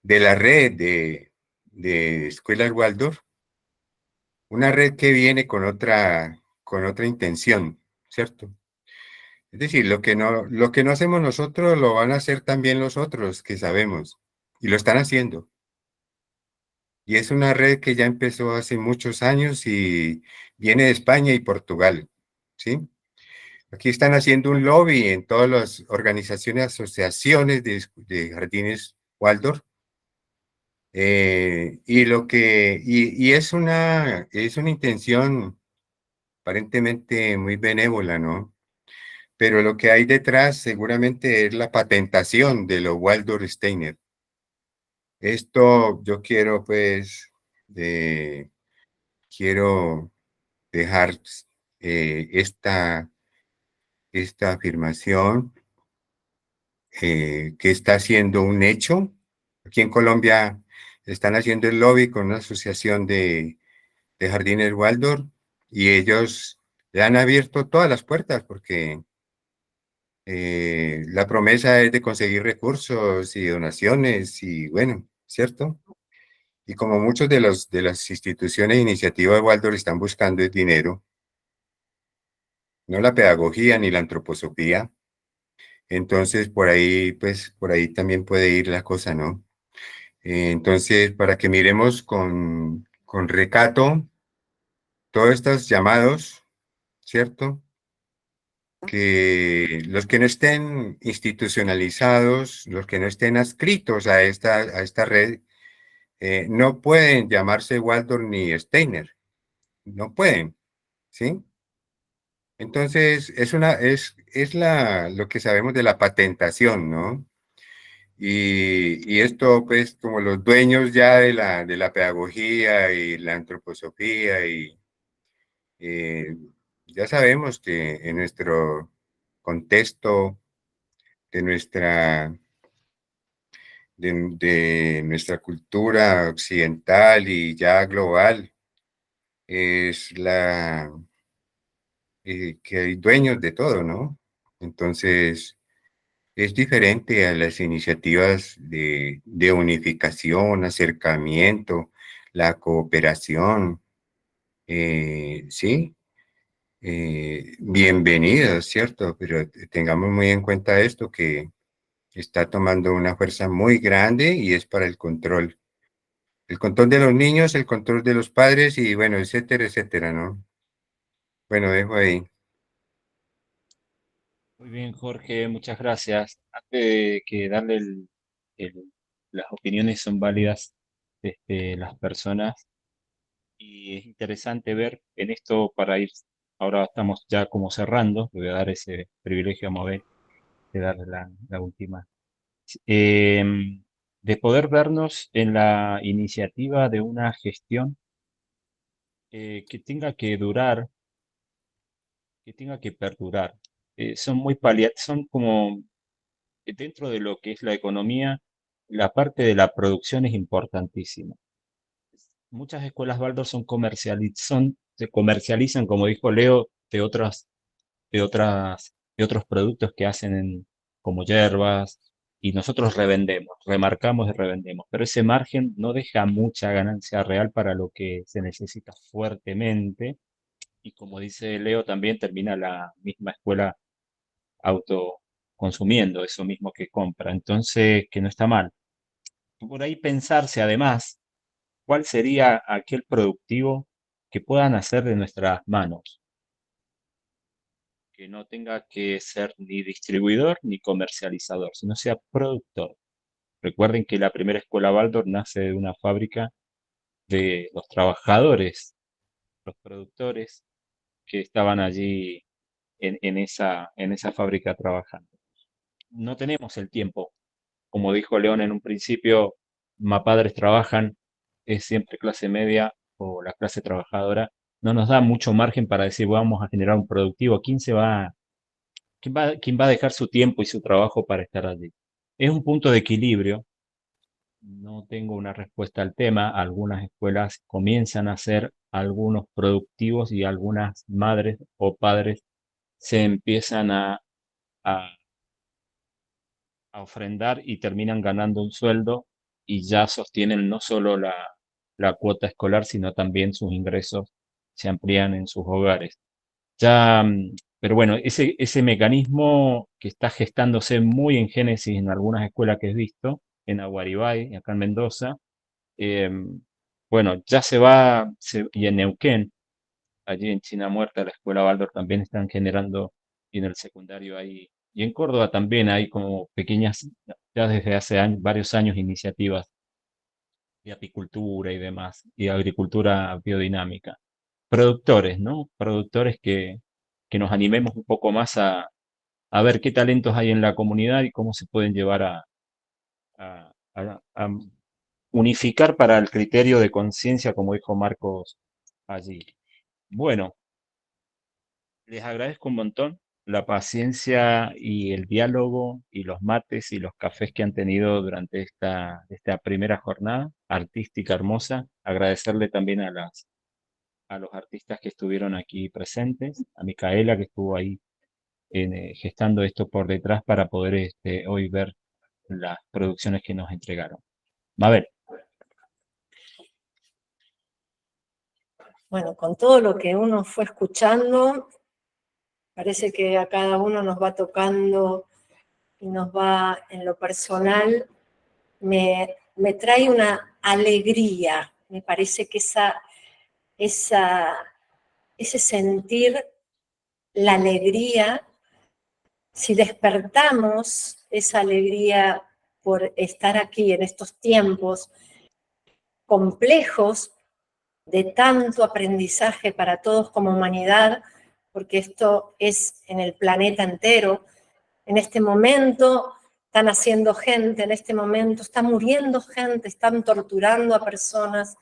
de la red de escuelas Waldorf, una red que viene con otra intención, ¿cierto? Es decir, lo que no hacemos nosotros lo van a hacer también los otros que sabemos, y lo están haciendo. Y es una red que ya empezó hace muchos años y viene de España y Portugal, ¿sí? Aquí están haciendo un lobby en todas las organizaciones, asociaciones de jardines Waldorf. Y es una intención aparentemente muy benévola, ¿no? Pero lo que hay detrás seguramente es la patentación de lo Waldorf Steiner. Esto yo quiero, pues, quiero dejar esta afirmación que está siendo un hecho. Aquí en Colombia están haciendo el lobby con una asociación de jardines Waldorf y ellos le han abierto todas las puertas porque la promesa es de conseguir recursos y donaciones y bueno, ¿cierto? Y como muchos de las instituciones e iniciativas de Waldorf están buscando el dinero, no la pedagogía ni la antroposofía, entonces por ahí, pues, por ahí también puede ir la cosa, ¿no? Entonces, para que miremos con recato todos estos llamados, ¿cierto? Que los que no estén institucionalizados, los que no estén adscritos a esta red, no pueden llamarse Waldorf ni Steiner, no pueden, ¿sí? Entonces, lo que sabemos de la patentación, ¿no? Y esto, pues, como los dueños ya de la pedagogía y la antroposofía eh, ya sabemos que en nuestro contexto de de nuestra cultura occidental y ya global, es que hay dueños de todo, ¿no? Entonces, es diferente a las iniciativas de unificación, acercamiento, la cooperación, sí, bienvenidos, ¿cierto? Pero tengamos muy en cuenta esto, que está tomando una fuerza muy grande y es para el control. El control de los niños, el control de los padres y bueno, etcétera, etcétera, ¿no? Bueno, dejo ahí. Muy bien, Jorge, muchas gracias. Antes de que darle las opiniones son válidas las personas y es interesante ver en esto para ir, ahora estamos ya como cerrando, le voy a dar ese privilegio a Mabel de darle la última. De poder vernos en la iniciativa de una gestión que tenga que durar, que tenga que perdurar. Son muy son como dentro de lo que es la economía, la parte de la producción es importantísima. Muchas escuelas Waldorf se comercializan, como dijo Leo, de otros productos que hacen como hierbas, y nosotros revendemos, remarcamos y revendemos, pero ese margen no deja mucha ganancia real para lo que se necesita fuertemente, y como dice Leo, también termina la misma escuela consumiendo eso mismo que compra. Entonces, que no está mal. Por ahí pensarse además cuál sería aquel productivo que puedan hacer de nuestras manos, que no tenga que ser ni distribuidor ni comercializador, sino sea productor. Recuerden que la primera escuela Waldorf nace de una fábrica de los trabajadores, los productores que estaban allí en esa fábrica trabajando. No tenemos el tiempo. Como dijo León en un principio, más padres trabajan, es siempre clase media o la clase trabajadora. No nos da mucho margen para decir vamos a generar un productivo. ¿Quién va a dejar su tiempo y su trabajo para estar allí? Es un punto de equilibrio. No tengo una respuesta al tema. Algunas escuelas comienzan a ser algunos productivos y algunas madres o padres se empiezan a ofrendar y terminan ganando un sueldo y ya sostienen no solo la cuota escolar, sino también sus ingresos se amplían en sus hogares. Ya, pero bueno, ese mecanismo que está gestándose muy en génesis en algunas escuelas que he visto, en Aguaribay, acá en Mendoza, bueno, ya y en Neuquén, allí en China Muerta, la escuela Waldorf también están generando, y en el secundario ahí, y en Córdoba también hay como pequeñas, ya desde hace varios años, iniciativas de apicultura y demás, y agricultura biodinámica. Productores, ¿no? Productores que nos animemos un poco más a ver qué talentos hay en la comunidad y cómo se pueden llevar a unificar para el criterio de conciencia, como dijo Marcos allí. Bueno, les agradezco un montón la paciencia y el diálogo y los mates y los cafés que han tenido durante esta primera jornada artística hermosa. Agradecerle también a los artistas que estuvieron aquí presentes, a Micaela que estuvo ahí gestando esto por detrás para poder hoy ver las producciones que nos entregaron. Mabel. Bueno, con todo lo que uno fue escuchando, parece que a cada uno nos va tocando y nos va, en lo personal, me trae una alegría. Me parece que ese sentir la alegría, si despertamos esa alegría por estar aquí en estos tiempos complejos de tanto aprendizaje para todos como humanidad, porque esto es en el planeta entero. En este momento están haciendo gente, en este momento está muriendo gente, están torturando a personas,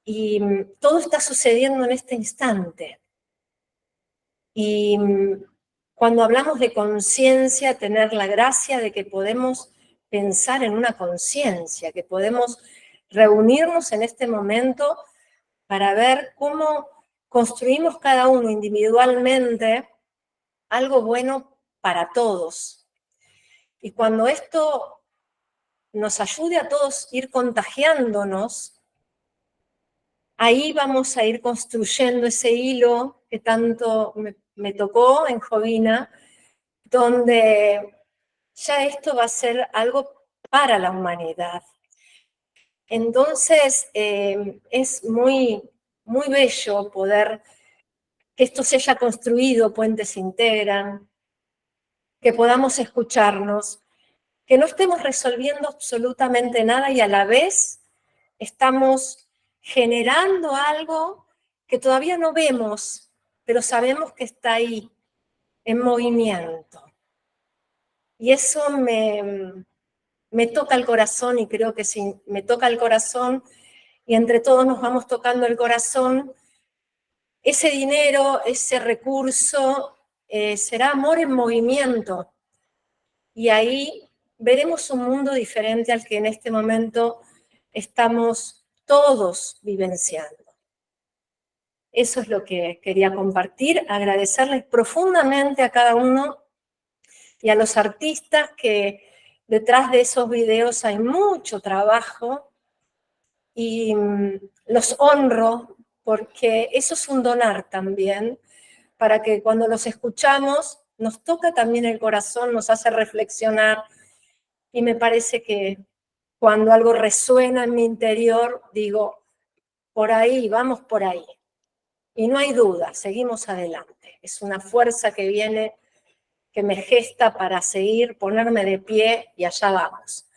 y todo está sucediendo en este instante. Y cuando hablamos de conciencia, tener la gracia de que podemos pensar en una conciencia, que podemos reunirnos en este momento para ver cómo construimos cada uno individualmente algo bueno para todos. Y cuando esto nos ayude a todos a ir contagiándonos, ahí vamos a ir construyendo ese hilo que tanto me tocó en Jovina, donde ya esto va a ser algo para la humanidad. Entonces, es muy, muy bello poder que esto se haya construido, Puentes Integran, que podamos escucharnos, que no estemos resolviendo absolutamente nada y a la vez estamos generando algo que todavía no vemos, pero sabemos que está ahí, en movimiento. Y eso me toca el corazón, y creo que si me toca el corazón y entre todos nos vamos tocando el corazón, ese dinero, ese recurso, será amor en movimiento. Y ahí veremos un mundo diferente al que en este momento estamos todos vivenciando. Eso es lo que quería compartir, agradecerles profundamente a cada uno y a los artistas, que detrás de esos videos hay mucho trabajo, y los honro porque eso es un donar también, para que cuando los escuchamos nos toca también el corazón, nos hace reflexionar, y me parece que cuando algo resuena en mi interior, digo, por ahí, vamos por ahí. Y no hay duda, seguimos adelante. Es una fuerza que viene, que me gesta para seguir, ponerme de pie, y allá vamos.